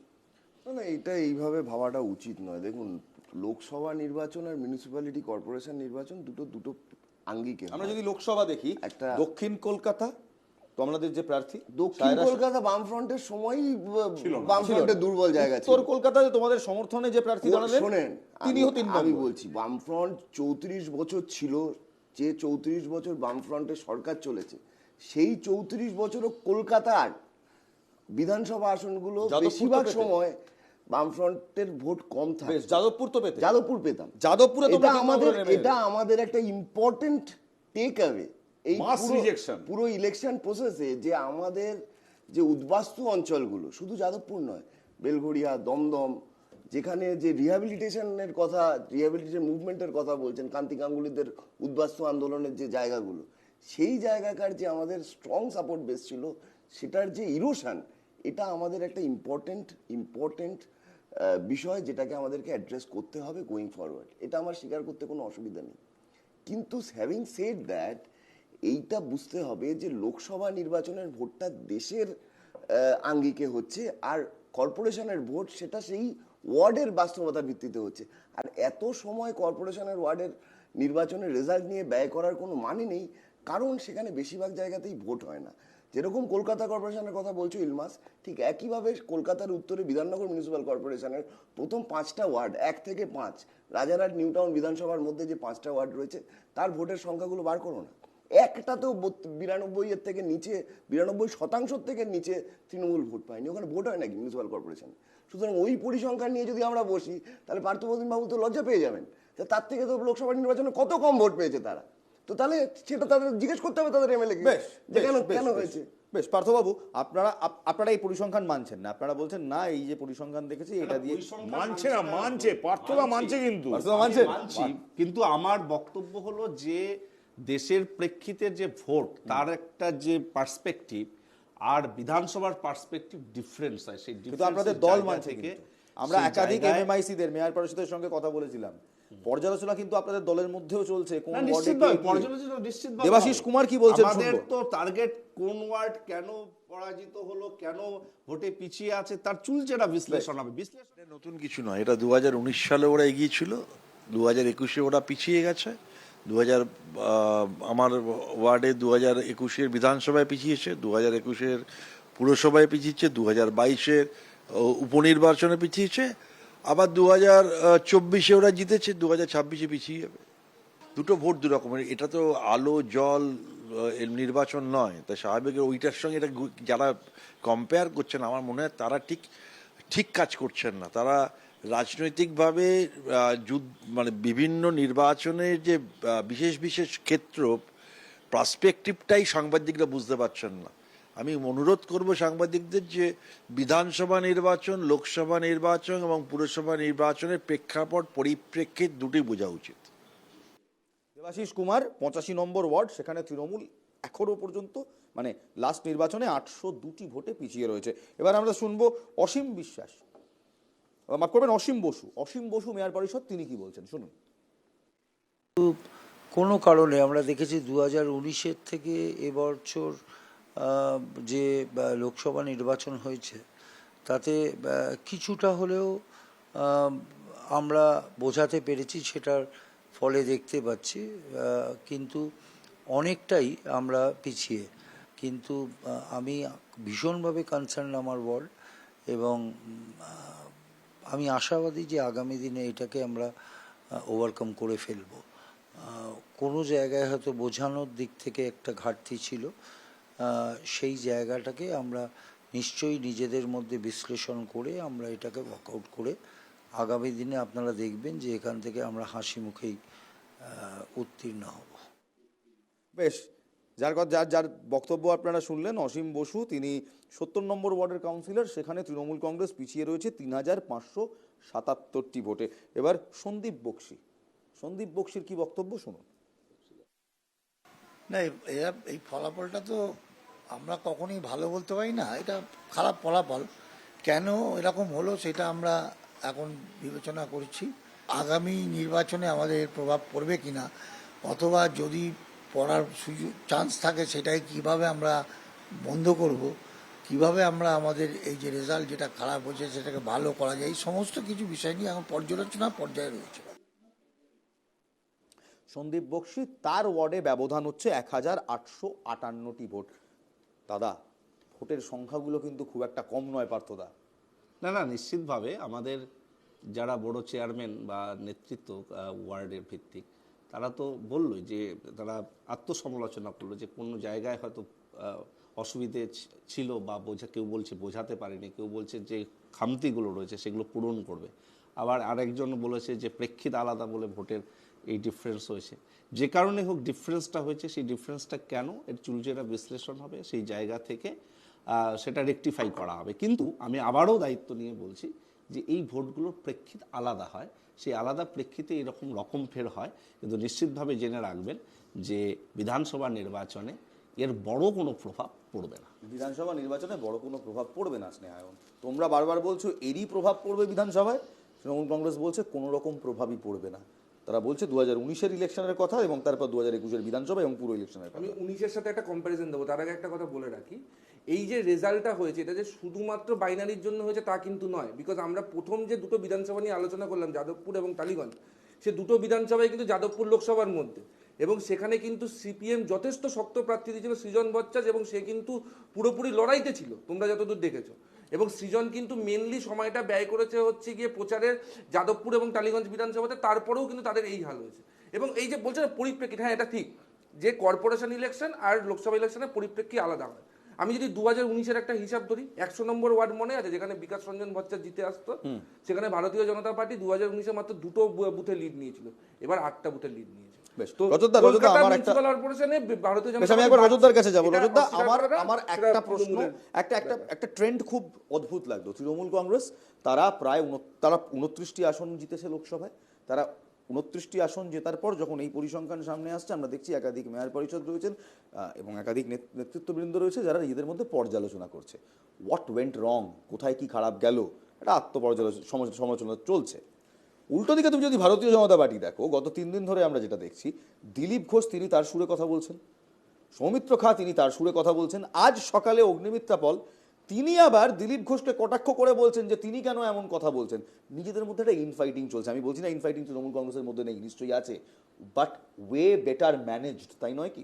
না না, এটা এইভাবে ভাবাটা উচিত নয়। দেখুন, লোকসভা নির্বাচন আর মিউনিসিপ্যালিটি কর্পোরেশন নির্বাচন দুটো আঙ্গিকে আমরা যদি লোকসভা দেখি, একটা- দক্ষিণ কলকাতা তো আমাদের যে প্রার্থী দক্ষিণ সায়রা- কলকাতা বামফ্রন্টের সময়ই ছিল বামফ্রন্টের না। দুর্বল জায়গা ছিল। উত্তর কলকাতায় তোমাদের সমর্থনে যে প্রার্থী দাঁড়ালেন, শোনেন, তিনিও আমি- 3 আমি নম্বর। বলছি, বামফ্রন্ট 34 বছর ছিল, যে 34 বছর বামফ্রন্টের সরকার চলেছে, সেই 34 বছরও কলকাতার বিধানসভা আসনগুলো যাদবপুর তো বেশিরভাগ পেতে। সময় বামফ্রন্টের ভোট কম থাকে। বেশ, যাদবপুর তো পেতে, যাদবপুর পেতাম। যাদবপুরে তোমরা এটা 3 আমাদের নম্বরে নেমে এলে। এটা আমাদের একটা ইম্পর্টেন্ট টেক অ্যাওয়ে এই Mass পুরো- rejection। পুরো ইলেকশন প্রসেসে, যে আমাদের যে উদ্বাস্তু অঞ্চলগুলো, শুধু যাদবপুর নয়, বেলঘড়িয়া, দমদম, যেখানে যে রিহ্যাবিলিটেশনের কথা, রিহ্যাবিলিটেশন মুভমেন্টের কথা বলছেন, কান্তি গাঙ্গুলিদের উদ্বাস্তু আন্দোলনের যে জায়গাগুলো, সেই জায়গাকার যে আমাদের স্ট্রং সাপোর্ট বেস ছিল, সেটার যে ইরোশন, এটা আমাদের একটা ইম্পর্টেন্ট বিষয়, যেটাকে আমাদেরকে অ্যাড্রেস করতে হবে গোয়িং ফরওয়ার্ড। এটা আমার স্বীকার করতে কোনো অসুবিধা নেই। কিন্তু হ্যাভিং সেড দ্যাট, এইটা বুঝতে হবে যে লোকসভা নির্বাচনের ভোটটা দেশের আঙ্গিকে হচ্ছে, আর কর্পোরেশনের ভোট সেটা সেই ওয়ার্ডের বাস্তবতার ভিত্তিতে হচ্ছে। আর এত সময় কর্পোরেশনের ওয়ার্ডের নির্বাচনের রেজাল্ট নিয়ে ব্যয় করার কোনো মানে নেই, কারণ সেখানে বেশিরভাগ জায়গাতেই ভোট হয় না। যেরকম কলকাতা কর্পোরেশনের কথা বলছো ইলমাস, ঠিক একইভাবে কলকাতার উত্তরে বিধাননগর মিউনিসিপ্যাল কর্পোরেশনের প্রথম 5টা ওয়ার্ড, 1 থেকে 5, রাজারহাট নিউটাউন বিধানসভার মধ্যে যে 5টা ওয়ার্ড রয়েছে, তার ভোটের সংখ্যাগুলো বার করো না, একটাতেও 92 থেকে নিচে, 92% থেকে নিচে তৃণমূল ভোট পায়নি। ওখানে ভোট হয় নাকি মিউনিসিপ্যাল কর্পোরেশন? সুতরাং ওই পরিসংখ্যান নিয়ে যদি আমরা বসি, তাহলে পার্থপ্রতিম বাবু তো লজ্জা পেয়ে যাবেন। তার থেকে তো লোকসভা নির্বাচনে কত কম ভোট পেয়েছে তারা, তো তাহলে সেটা তাদের জিজ্ঞেস করতে হবে তাদের এমএলএ কে, বেশ, যে কেন বেশ, কেন বেশ, হয়েছে। বেশ, পার্থবাবু, আপনারা এই পরিসংখ্যান মানছেন না, আপনারা বলছেন না এই যে পরিসংখ্যান দেখেছি এটা দিয়ে মানছে না, মানছে, পার্থদা মানছে, কিন্তু পার্থদা মানছেন? মানছি, কিন্তু আমার বক্তব্য হলো যে দেশের প্রেক্ষিতে যে ভোট, তার একটা যে পার্সপেক্টিভ আর বিধানসভার পার্সপেক্টিভ ডিফারেন্স হয়। সেই কিন্তু আপনাদের দল মানছে, কিন্তু আমরা একাধিক এমএমআইসি দের মেয়র পরিষদের সঙ্গে কথা বলেছিলাম, পর্যালোচনা কিন্তু আপনাদের দলের মধ্যেও চলছে। কোন ওয়ার্ডে দেবাশিস কুমার কি বলছেন আমাদের শুনবো। তো টার্গেট কোন ওয়ার্ড কেন পরাজিত হলো, কেন ভোটে পিছিয়ে আছে, তার চুলচেরা বিশ্লেষণ হবে। এটা নতুন কিছু নয়, এটা 2019 সালে ওরা এগিয়ে ছিল, 2021-এ ওরা পিছিয়ে গেছে, আমার ওয়ার্ডে 2021-এর বিধানসভায় পিছিয়েছে, 2021-এর পুরসভায় পিছিয়েছে, 2022-এর উপনির্বাচনে পিছিয়েছে, আবার 2024-এ ওরা জিতেছে, 2026-এ পিছিয়ে যাবে। দুটো ভোট দু রকমের, এটা তো আলো জল নির্বাচন নয়, তাই স্বাভাবিক ওইটার সঙ্গে এটা যারা কম্পেয়ার করছেন, আমার মনে হয় তারা ঠিক কাজ করছেন না। তারা রাজনৈতিকভাবে মানে বিভিন্ন নির্বাচনের যে বিশেষ ক্ষেত্র পার্সপেক্টিভটাই সাংবাদিকরা বুঝতে পারছেন না। আমি অনুরোধ করব সাংবাদিকদের যে বিধানসভা নির্বাচন, লোকসভা নির্বাচন এবং পুরসভা নির্বাচনের প্রেক্ষাপট পরিপ্রেক্ষিত দুটি বোঝা উচিত। দেবাশিস কুমার 85 নম্বর ওয়ার্ড, সেখানে তৃণমূল এখনো পর্যন্ত মানে লাস্ট নির্বাচনে 802টি ভোটে পিছিয়ে রয়েছে। এবার আমরা শুনবো অসীম বিশ্বাস, মাফ করবেন অসীম বসু মেয়র পরিষদ, তিনি কি বলছেন শুনুন। কোনো কারণে আমরা দেখেছি 2019-এর থেকে এবছর যে লোকসভা নির্বাচন হয়েছে, তাতে কিছুটা হলেও আমরা বোঝাতে পেরেছি, সেটার ফলে দেখতে পাচ্ছি, কিন্তু অনেকটাই আমরা পিছিয়ে। কিন্তু আমি ভীষণভাবে কনসার্ন আমার ওয়ার্ড, এবং আমি আশাবাদী যে আগামী দিনে এটাকে আমরা ওভারকাম করে ফেলব। কোনো জায়গায় হয়তো বোঝানোর দিক থেকে একটা ঘাটতি ছিল, সেই জায়গাটাকে আমরা নিশ্চয়ই নিজেদের মধ্যে বিশ্লেষণ করে আমরা এটাকে ওয়ার্কআউট করে আগামী দিনে আপনারা দেখবেন যে এখান থেকে আমরা হাসি মুখেই উত্তীর্ণ হব। বেশ, যার বক্তব্য আপনারা শুনলেন, অসীম বসু, তিনি 70 নম্বর ওয়ার্ডের কাউন্সিলর। সেখানে তৃণমূল কংগ্রেস পিছিয়ে রয়েছে 3577টি ভোটে। এবার সন্দীপ বক্সির কি বক্তব্য শুনুন। না, এই ফলাফলটা তো আমরা কখনোই ভালো বলতে পারি না, এটা খারাপ ফলাফল। কেন এরকম হলো সেটা আমরা এখন বিবেচনা করছি। আগামী নির্বাচনে আমাদের প্রভাব পড়বে কিনা, অথবা যদি পড়ার সুযোগ চান্স থাকে সেটাই কিভাবে আমরা বন্ধ করব, কিভাবে আমরা আমাদের এই যে রেজাল্ট যেটা খারাপ হয়েছে সেটাকে ভালো করা যায়, এই সমস্ত কিছু বিষয় নিয়ে এখন পর্যালোচনা পর্যায়ে রয়েছে। সন্দীপ বক্সি, তার ওয়ার্ডে ব্যবধান হচ্ছে 1858টি ভোট। দাদা, ভোটের সংখ্যাগুলো কিন্তু খুব একটা কম নয় পার্থদা। না, নিশ্চিতভাবে আমাদের যারা বড় চেয়ারম্যান বা নেতৃত্ব ওয়ার্ডের ভিত্তিক, তারা তো বললোই যে তারা আত্মসমালোচনা করলো যে কোনো জায়গায় হয়তো অসুবিধে ছিল বা কেউ বলছে বোঝাতে পারেনি, কেউ বলছে যে খামতিগুলো রয়েছে সেগুলো পূরণ করবে। আবার আরেকজন বলেছে যে প্রেক্ষিত আলাদা বলে ভোটের এই ডিফারেন্স হয়েছে। যে কারণে হোক ডিফারেন্সটা হয়েছে, সেই ডিফারেন্সটা কেন, এর চুলচেরা বিশ্লেষণ হবে, সেই জায়গা থেকে সেটা রেকটিফাই করা হবে। কিন্তু আমি আবারও দায়িত্ব নিয়ে বলছি যে এই ভোটগুলোর প্রেক্ষিত আলাদা হয়, সেই আলাদা প্রেক্ষিতে এরকম ফের হয়। কিন্তু নিশ্চিতভাবে জেনে রাখবেন যে বিধানসভা নির্বাচনে এর বড় কোনো প্রভাব পড়বে না। বিধানসভা নির্বাচনে বড় কোনো প্রভাব পড়বে না স্নেহায়ন। তোমরা বারবার বলছো এরই প্রভাব পড়বে বিধানসভায়, তৃণমূল কংগ্রেস বলছে কোনো রকম প্রভাবই পড়বে না। তারা বলছে 2019-এর ইলেকশনের কথা এবং তারপর 2021-এর বিধানসভা এবং পুরো ইলেকশনের কথা। আমি 19-এর সাথে একটা কম্প্যারিজন দেবো, তার আগে একটা কথা বলে রাখি। এই যে রেজাল্টটা হয়েছে, এটা যে শুধুমাত্র বাইনারির জন্য হয়েছে তা কিন্তু নয়। বিকজ আমরা প্রথম যে দুটো বিধানসভা নিয়ে আলোচনা করলাম, যাদবপুর এবং টালিগঞ্জ, সে দুটো বিধানসভায় কিন্তু যাদবপুর লোকসভার মধ্যে, এবং সেখানে কিন্তু সিপিএম যথেষ্ট শক্ত প্রার্থী দিয়েছিল সৃজন ভট্টাচার্য, এবং সে কিন্তু পুরোপুরি লড়াইতে ছিল, তোমরা যতদূর দেখেছো। এবং সৃজন কিন্তু মেনলি সময়টা ব্যয় করেছে হচ্ছে গিয়ে প্রচারের যাদবপুর এবং টালিগঞ্জ বিধানসভাতে, তারপরেও কিন্তু তাদের এই হাল হয়েছে। এবং এই যে বলছে না পরিপ্রেক্ষিত, হ্যাঁ এটা ঠিক যে কর্পোরেশন ইলেকশন আর লোকসভা ইলেকশনের পরিপ্রেক্ষিত আলাদা হয়। আমি যদি 2019-এর একটা হিসাব ধরি, 100 নম্বর ওয়ার্ড মনে আছে যেখানে বিকাশ রঞ্জন ভট্টাচার্য জিতে আসতো, সেখানে ভারতীয় জনতা পার্টি 2019-এ মাত্র 2টো বুথে লিড নিয়েছিল, এবার 8টা বুথে লিড নিয়েছে। রজতদার কাছে যাবো। রজতদা, আমার একটা প্রশ্ন, একটা ট্রেন্ড খুব অদ্ভুত লাগলো। তৃণমূল কংগ্রেস তারা 29টি আসন জিতেছে লোকসভায়। তারা 29টি আসন জেতার পর যখন এই পরিসংখ্যান সামনে আসছে, আমরা দেখছি একাধিক মেয়র পরিষদ রয়েছেন এবং একাধিক নেতৃত্ববৃন্দ রয়েছে যারা নিজেদের মধ্যে পর্যালোচনা করছে। হোয়াট ওয়েন্ট রং, কোথায় কি খারাপ গেল, এটা সমালোচনা চলছে। উল্টো দিকে তুমি যদি ভারতীয় জনতা পার্টি দেখো, গত 3 দিন ধরে আমরা যেটা দেখছি, দিলীপ ঘোষ তিনি তার সুরে কথা বলছেন, সৌমিত্র খা তিনি তার সুরে কথা বলছেন। আজ সকালে অগ্নিমিত্রা পল তিনি আবার দিলীপ ঘোষকে কটাক্ষ করে বলছেন যে তিনি কেন এমন কথা বলছেন। নিজেদের মধ্যে একটা ইনফাইটিং চলছে। আমি বলছি না ইনফাইটিং তৃণমূল কংগ্রেসের মধ্যে নেই, নিশ্চয়ই আছে, বাট ওয়ে বেটার ম্যানেজড, তাই নয় কি?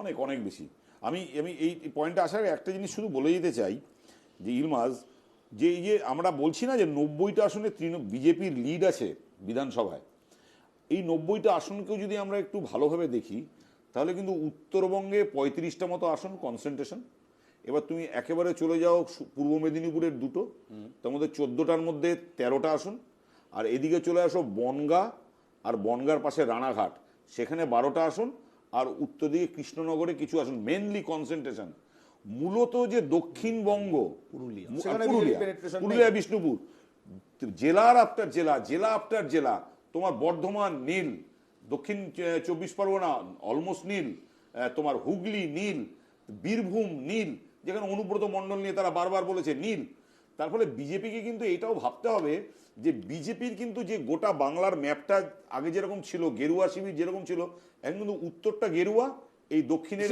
অনেক অনেক বেশি। আমি এই পয়েন্টটা আসার একটা জিনিস শুধু বলে দিতে চাই যে ইলমাজ, যে এই যে আমরা বলছি না যে 90টা আসনে বিজেপির লিড আছে বিধানসভায়, এই 90টা আসনকেও যদি আমরা একটু ভালোভাবে দেখি তাহলে কিন্তু উত্তরবঙ্গে 35টা মতো আসন কনসেন্ট্রেশন। এবার তুমি একেবারে চলে যাও পূর্ব মেদিনীপুরের 2টো, তার মধ্যে 14টার মধ্যে 13টা আসন। আর এদিকে চলে আসো বনগাঁ, আর বনগাঁর পাশে রানাঘাট, সেখানে 12টা আসন। আর উত্তর দিকে কৃষ্ণনগরে কিছু আসন, মেনলি কনসেন্ট্রেশন মূলত যে দক্ষিণবঙ্গ, পুরুলিয়া, বিষ্ণুপুর, জেলার আফটার জেলা, জেলা আফটার জেলা, তোমার বর্ধমান নীল, দক্ষিণ 24 পরগনা অলমোস্ট নীল, তোমার হুগলি নীল, বীরভূম নীল, যেখানে অনুব্রত মণ্ডল নিয়ে তারা বারবার বলেছে নীল। তার ফলে বিজেপিকে কিন্তু এটাও ভাবতে হবে যে বিজেপির কিন্তু যে গোটা বাংলার ম্যাপটা আগে যেরকম ছিল, গেরুয়া শিবির যেরকম ছিল, এখন কিন্তু উত্তরটা গেরুয়া, এই দক্ষিণের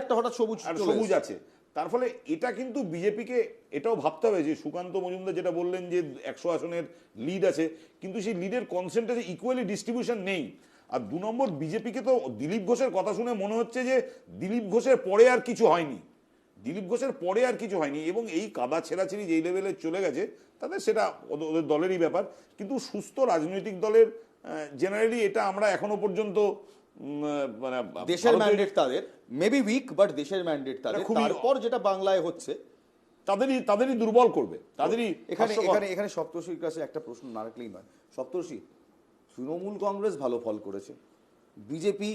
একটা হঠাৎ সবুজ আছে। তার ফলে এটা কিন্তু বিজেপিকে এটাও ভাবতে হবে যে সুকান্ত মজুমদার যেটা বললেন যে 100 আসনের লিড আছে, কিন্তু সেই লিডের কনসেন্ট্রেশন ইকুয়ালি ডিস্ট্রিবিউশন নেই। আর 2 নম্বর, বিজেপিকে তো দিলীপ ঘোষের কথা শুনে মনে হচ্ছে যে দিলীপ ঘোষের পরে আর কিছু হয়নি, এবং এই কাদা ছেঁড়াছিড়ি যেই লেভেলে চলে গেছে তাদের, সেটা ওদের দলেরই ব্যাপার। কিন্তু সুস্থ রাজনৈতিক দলের জেনারেলি এটা আমরা এখনো পর্যন্ত দেশের ম্যান্ডেট তাদের মেবি উইক, বাট দেশের ম্যান্ডেট তাদের, তারপর যেটা বাংলায় হচ্ছে তাদেরই দুর্বল করবে, তাদেরই। এখানে সপ্তর্ষির কাছে একটা প্রশ্ন না রাখলেই নয়। সপ্তর্ষি, তৃণমূল কংগ্রেস ভালো ফল করেছে, বিজেপি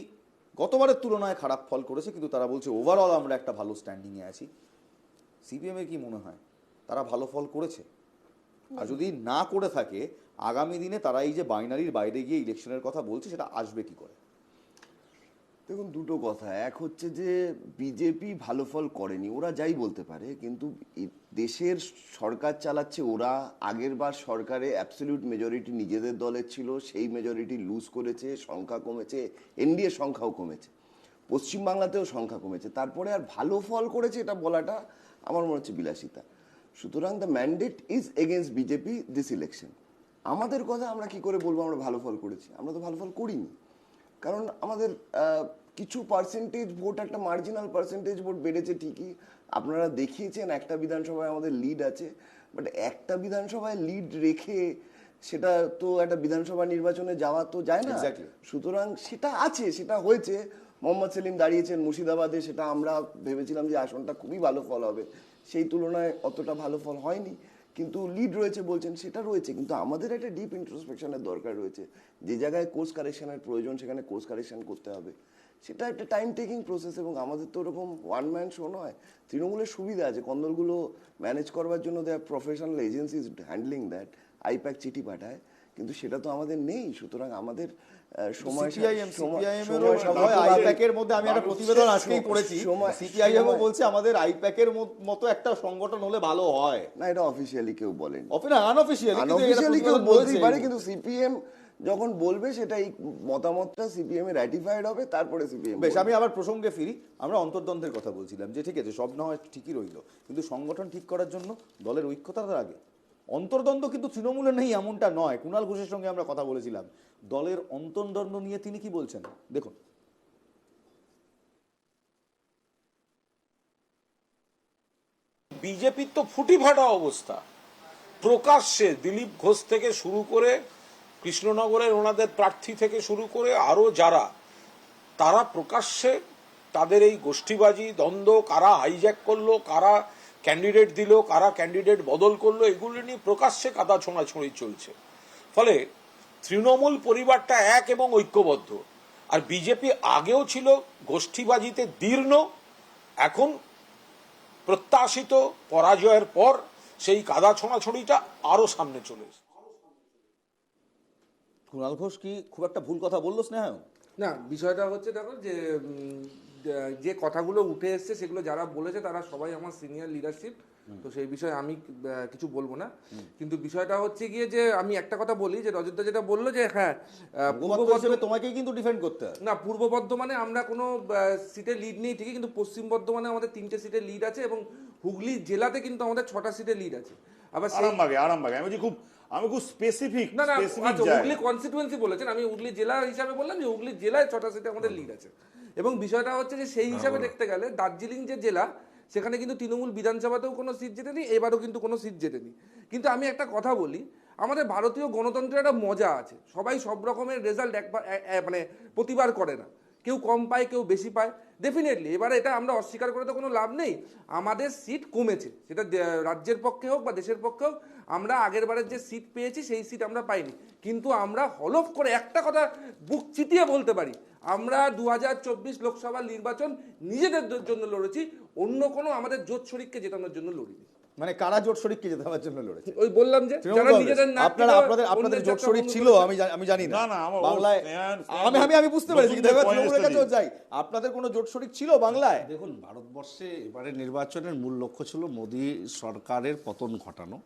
গতবারের তুলনায় খারাপ ফল করেছে, কিন্তু তারা বলছে ওভারঅল আমরা একটা ভালো স্ট্যান্ডিংয়ে আছি। সিপিএম এর কি মনে হয় তারা ভালো ফল করেছে? আর যদি না করে থাকে আগামী দিনে তারা এই যে বাইনারির বাইরে গিয়ে ইলেকশনের কথা বলছে সেটা আসবে কি করে? দেখুন, দুটো কথা। এক হচ্ছে যে বিজেপি ভালো ফল করেনি, ওরা যাই বলতে পারে, কিন্তু দেশের সরকার চালাচ্ছে ওরা। আগের বার সরকারে অ্যাবসলিউট মেজরিটি নিজেদের দলের ছিল, সেই মেজরিটি লুজ করেছে, সংখ্যা কমেছে, এনডিএ সংখ্যাও কমেছে, পশ্চিমবাংলাতেও সংখ্যা কমেছে, তারপরে আর ভালো ফল করেছে এটা বলাটা আমার মনে হচ্ছে বিলাসিতা। সুতরাং the mandate is against BJP this election. আমাদের কথা আমরা কি করে বলবো আমরা ভালো ফল করেছি? আমরা তো ভালো ফল করিনি, কারণ আমাদের কিছু পার্সেন্টেজ ভোট, একটা মার্জিনাল পার্সেন্টেজ ভোট বেড়েছে ঠিকই, আপনারা দেখিয়েছেন একটা বিধানসভায় আমাদের লিড আছে, বাট একটা বিধানসভায় লিড রেখে সেটা তো একটা বিধানসভা নির্বাচনে যাওয়া তো যায় না। সুতরাং সেটা আছে, সেটা হয়েছে। মোহাম্মদ সেলিম দাঁড়িয়েছেন মুর্শিদাবাদে, সেটা আমরা ভেবেছিলাম যে আসনটা খুবই ভালো ফল হবে, সেই তুলনায় অতটা ভালো ফল হয়নি, কিন্তু লিড রয়েছে বলছেন, সেটা রয়েছে। কিন্তু আমাদের একটা ডিপ ইন্ট্রোস্পেকশনের দরকার রয়েছে। যে জায়গায় কোর্স কারেকশনের প্রয়োজন সেখানে কোর্স কারেকশন করতে হবে, সেটা একটা টাইম টেকিং প্রসেস। এবং আমাদের তো ওরকম ওয়ান ম্যান শো নয়। তৃণমূলের সুবিধা আছে, কন্দলগুলো ম্যানেজ করবার জন্য their professional agencies handling that, I PAC চিঠি পাঠায়, কিন্তু সেটা তো আমাদের নেই। সুতরাং আমাদের সময় আইপ্যাকের মধ্যে আমি একটা প্রতিবেদন আজকেই পড়েছি, সিপিআইএম বলছে আমাদের আইপ্যাকের মতো একটা সংগঠন হলে ভালো হয় না। এটা অফিসিয়ালি কেউ বলেন, আনঅফিসিয়ালি কেউ বলতেই পারে, কিন্তু সিপিএম যখন বলবে সেটা এই মতামতটা সিপিএম এ র্যাটিফাইড হবে, তারপরে সিপিএম। বেশ, আমি আবার প্রসঙ্গে ফিরি। আমরা অন্তর্দ্বন্দ্বের কথা বলছিলাম, যে ঠিক আছে সব না হয় ঠিকই রইল, কিন্তু সংগঠন ঠিক করার জন্য দলের ঐক্যতার আগে অন্তর্দ্বন্দ্ব কিন্তু তৃণমূলের নেই এমনটা নয়। কুণাল ঘোষের সঙ্গে আমরা কথা বলেছিলাম, দলের অন্তর্দ্বন্দ্ব নিয়ে তিনি কি বলছেন দেখুন। বিজেপির তো ফুটি ফাটা অবস্থা। প্রকাশ্যে দিলীপ ঘোষ থেকে শুরু করে, কৃষ্ণনগরের ওনাদের প্রার্থী থেকে শুরু করে আরো যারা, তারা প্রকাশ্যে তাদের এই গোষ্ঠীবাজি দ্বন্দ্ব, কারা হাইজ্যাক করলো, কারা ক্যান্ডিডেট দিল, কারা ক্যান্ডিডেট বদল করলো, এগুলো নিয়ে প্রকাশ্যে কাদা ছোঁড়াছুঁড়ি চলছে। ফলে তৃণমূল পরিবারটা এক এবং ঐক্যবদ্ধ। আর বিজেপি আগেও ছিল গোষ্ঠীবাজিতে দীর্ণ, এখন প্রত্যাশিত পরাজয়ের পর সেই কাদা ছোঁড়াছুঁড়িটা আরো সামনে চলে এসেছে। কুণাল ঘোষ কি খুব একটা ভুল কথা বললো স্নেহায়ন? না, বিষয়টা হচ্ছে দেখো যে কথাগুলো উঠে এসছে সেগুলো যারা বলেছে তারা সবাই আমার সিনিয়র লিডারশিপ, তো সেই বিষয়ে আমি কিছু বলবো না। কিন্তু বিষয়টা হচ্ছে গিয়ে যে আমি একটা কথা বলি, যে রজতদা যেটা বললো যে হ্যাঁ তোমাকেই কিন্তু ডিফেন্ড করতে হবে না, পূর্ব বর্ধমানে আমরা কোনো সিটে লিড নেই ঠিকই, কিন্তু পশ্চিম বর্ধমানে আমাদের 3টে সিটে লিড আছে, এবং হুগলি জেলাতে কিন্তু আমাদের 6টা সিটে লিড আছে। আবার আরামবাগে আমি খুব স্পেসিফিক না না, আচ্ছা হুগলি কনস্টিটুয়েন্সি বলেছেন, আমি হুগলি জেলা হিসাবে বললাম যে হুগলি জেলায় 6টা সিটে আমাদের লিড আছে। এবং বিষয়টা হচ্ছে যে সেই হিসাবে দেখতে গেলে দার্জিলিং যে জেলা, সেখানে কিন্তু তৃণমূল বিধানসভাতেও কোনো সিট জেতেনি, এবারও কিন্তু কোনো সিট জেতেনি। কিন্তু আমি একটা কথা বলি, আমাদের ভারতীয় গণতন্ত্রের একটা মজা আছে, সবাই সব রকমের রেজাল্ট একবার মানে প্রতিবার করে না, কেউ কম পায় কেউ বেশি পায়। ডেফিনেটলি এবারে এটা আমরা অস্বীকার করে তো কোনো লাভ নেই, আমাদের সিট কমেছে, সেটা রাজ্যের পক্ষে হোক বা দেশের পক্ষে হোক। আমরা আগের বারের যে সিট পেয়েছি সেই সিট আমরা পাইনি, কিন্তু আমরা হলফ করে একটা কথা বুক চিতিয়ে বলতে পারি, আমরা 2024 লোকসভা নির্বাচন নিজেদের জন্য লড়েছি, অন্য কোনো আমাদের জোট শরিককে জেতানোর জন্য লড়িনি। মানে কারা জোট শরিককে জেতানোর জন্য লড়েছে? ওই বললাম যে যারা নিজেদের না, আপনাদের জোট শরিক ছিল আমি জানি না বাংলায়, আমি বুঝতে পেরেছি, তৃণমূলের কাছেও যাই, আপনাদের কোনো জোট শরিক ছিল বাংলায়? দেখুন, ভারতবর্ষে এবারে নির্বাচনের মূল লক্ষ্য ছিল মোদী সরকারের পতন ঘটানো।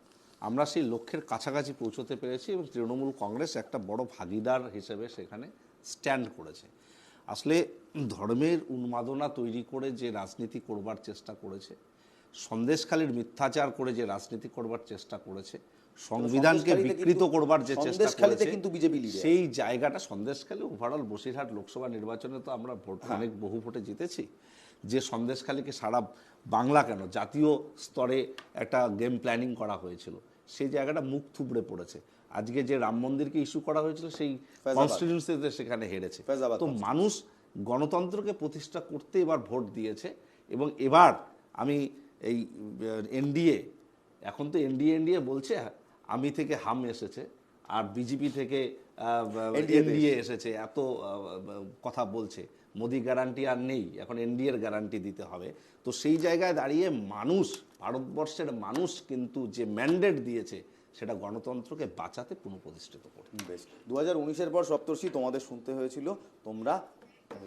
আমরা সেই লক্ষ্যের কাছাকাছি পৌঁছতে পেরেছি, এবং তৃণমূল কংগ্রেস একটা বড় ভাগিদার হিসেবে সেখানে স্ট্যান্ড করেছে। আসলে ধর্মের উন্মাদনা তৈরি করে যে রাজনীতি করবার চেষ্টা করেছে, সন্দেশখালীর মিথ্যাচার করে যে রাজনীতি করবার চেষ্টা করেছে, সংবিধানকে বিকৃত করবার যে চেষ্টা করেছে, কিন্তু বিজেপি সেই জায়গাটা সন্দেশখালী, ওভারঅল বসিরহাট লোকসভা নির্বাচনে তো আমরা ভোট অনেক বহু ভোটে জিতেছি। যে সন্দেশখালীকে সারা বাংলা কেন জাতীয় স্তরে একটা গেম প্ল্যানিং করা হয়েছিল, সেই জায়গাটা মুখ থুবড়ে পড়েছে। আজকে যে রাম মন্দিরকে ইস্যু করা হয়েছিল সেই কনস্টিটিউয়েন্সিতে সেখানে হেরেছে। তো মানুষ গণতন্ত্রকে প্রতিষ্ঠা করতে এবার ভোট দিয়েছে, এবং এবার আমি এই এনডিএ, এখন তো এনডিএ বলছে আমি থেকে হাম এসেছে, আর বিজেপি থেকে এনডিএ এসেছে, এত কথা বলছে, মোদি গ্যারান্টি আর নেই, এখন এনডিএর গ্যারান্টি দিতে হবে। তো সেই জায়গায় দাঁড়িয়ে মানুষ, ভারতবর্ষের মানুষ কিন্তু যে ম্যান্ডেট দিয়েছে সেটা গণতন্ত্রকে বাঁচাতে পুনঃপ্রতিষ্ঠিত করে। বেশ, 2019-এর পর সপ্তর্ষি তোমাদের শুনতে হয়েছিল তোমরা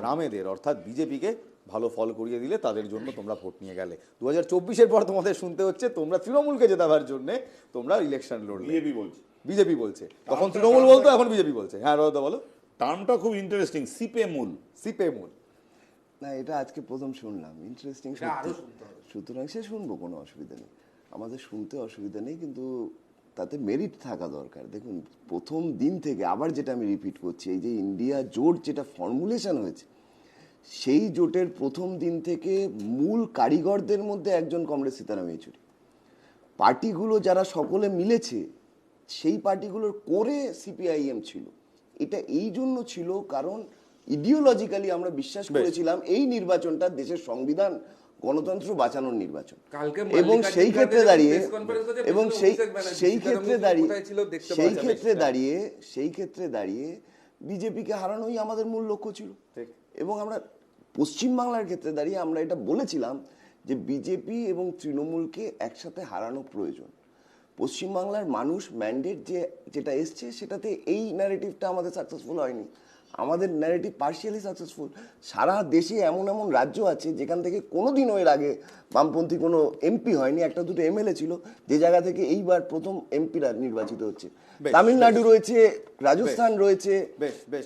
রামেদের অর্থাৎ বিজেপিকে ভালো ফল করিয়ে দিলে, তাদের জন্য তোমরা ভোট নিয়ে গেলে। 2024-এর পর তোমাদের শুনতে হচ্ছে তোমরা তৃণমূলকে জেতাবার জন্য তোমরা ইলেকশন লড়লে। বিজেপি বলছে, তখন তৃণমূল বলতো, এখন বিজেপি বলছে। হ্যাঁ রদা বলো। টার্মটা খুব ইন্টারেস্টিং, সিপে মূল। না, এটা আজকে প্রথম শুনলাম, ইন্টারেস্টিং। সুতরাং সে শুনবো, কোনো অসুবিধা নেই, আমাদের শুনতে অসুবিধা নেই, কিন্তু তাতে মেরিট থাকা দরকার। দেখুন, প্রথম দিন থেকে আবার যেটা আমি রিপিট করছি, এই যে ইন্ডিয়া জোট যেটা ফর্মুলেশন হয়েছে, সেই জোটের প্রথম দিন থেকে মূল কারিগরদের মধ্যে একজন কমরেড সীতারাম ইয়েচুরি। পার্টিগুলো যারা সকলে মিলেছে, সেই পার্টিগুলোর কোরে সিপিআইএম ছিল। এটা এই জন্য ছিল কারণ ইডিওলজিক্যালি আমরা বিশ্বাস করেছিলাম এই নির্বাচনটা দেশের সংবিধান গণতন্ত্র বাঁচানোর নির্বাচন, এবং সেই ক্ষেত্রে দাঁড়িয়ে সেই ক্ষেত্রে দাঁড়িয়ে বিজেপিকে হারানোই আমাদের মূল লক্ষ্য ছিল। এবং আমরা পশ্চিমবাংলার ক্ষেত্রে দাঁড়িয়ে আমরা এটা বলেছিলাম যে বিজেপি এবং তৃণমূলকে একসাথে হারানো প্রয়োজন। পশ্চিমবাংলার মানুষ ম্যান্ডেট যেটা এসছে সেটাতে এই ন্যারেটিভটা আমাদের সাকসেসফুল হয়নি, আমাদের ন্যারেটিভ পার্শিয়ালি সাকসেসফুল। সারা দেশে এমন এমন রাজ্য আছে যেখান থেকে কোনোদিনও এর আগে বামপন্থী কোনো এমপি হয়নি, একটা দুটো এমএলএ ছিল, যে জায়গা থেকে এইবার প্রথম এমপিরা নির্বাচিত হচ্ছে। তামিলনাড়ু রয়েছে, রাজস্থান রয়েছে,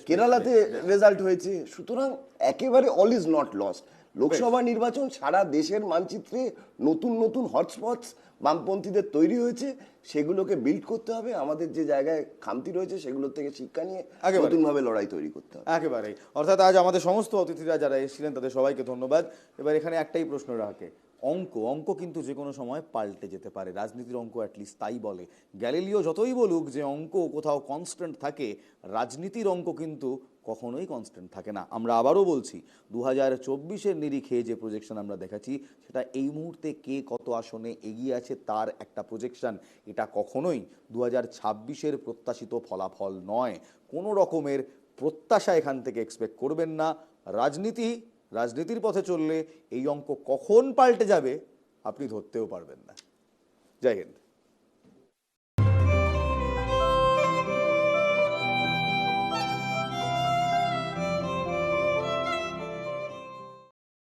কেরালাতে রেজাল্ট হয়েছে। সুতরাং একেবারে all is not lost. Lok Sabha নির্বাচন সারা দেশের মানচিত্রে নতুন নতুন হটস্পটস বামপন্থীদের তৈরি হয়েছে, সেগুলোকে বিল্ড করতে হবে। আমাদের যে জায়গায় খামতি রয়েছে সেগুলোর থেকে শিক্ষা নিয়ে নতুনভাবে লড়াই তৈরি করতে হবে। একেবারেই। অর্থাৎ আজ আমাদের সমস্ত অতিথিরা যারা এসেছিলেন তাদের সবাইকে ধন্যবাদ। এবার এখানে একটাই প্রশ্ন রাখে, অঙ্ক কিন্তু যে কোনো সময় পাল্টে যেতে পারে, রাজনীতির অঙ্ক অ্যাটলিস্ট তাই বলে। গ্যালিলিও যতই বলুক যে অঙ্ক কোথাও কনস্ট্যান্ট থাকে, রাজনীতির অঙ্ক কিন্তু কখনোই কনস্ট্যান্ট থাকে না। আমরা আবারও বলছি, 2024-এর নিরিখে যে প্রজেকশন আমরা দেখাচ্ছি সেটা এই মুহূর্তে কে কত আসনে এগিয়ে আছে তার একটা প্রজেকশন। এটা কখনোই 2026-এর প্রত্যাশিত ফলাফল নয়। কোনো রকমের প্রত্যাশা এখান থেকে এক্সপেক্ট করবেন না। রাজনীতির পথে চললে এই অঙ্ক কখন পাল্টে যাবে আপনি ধরতেও পারবেন না। জয় হিন্দ।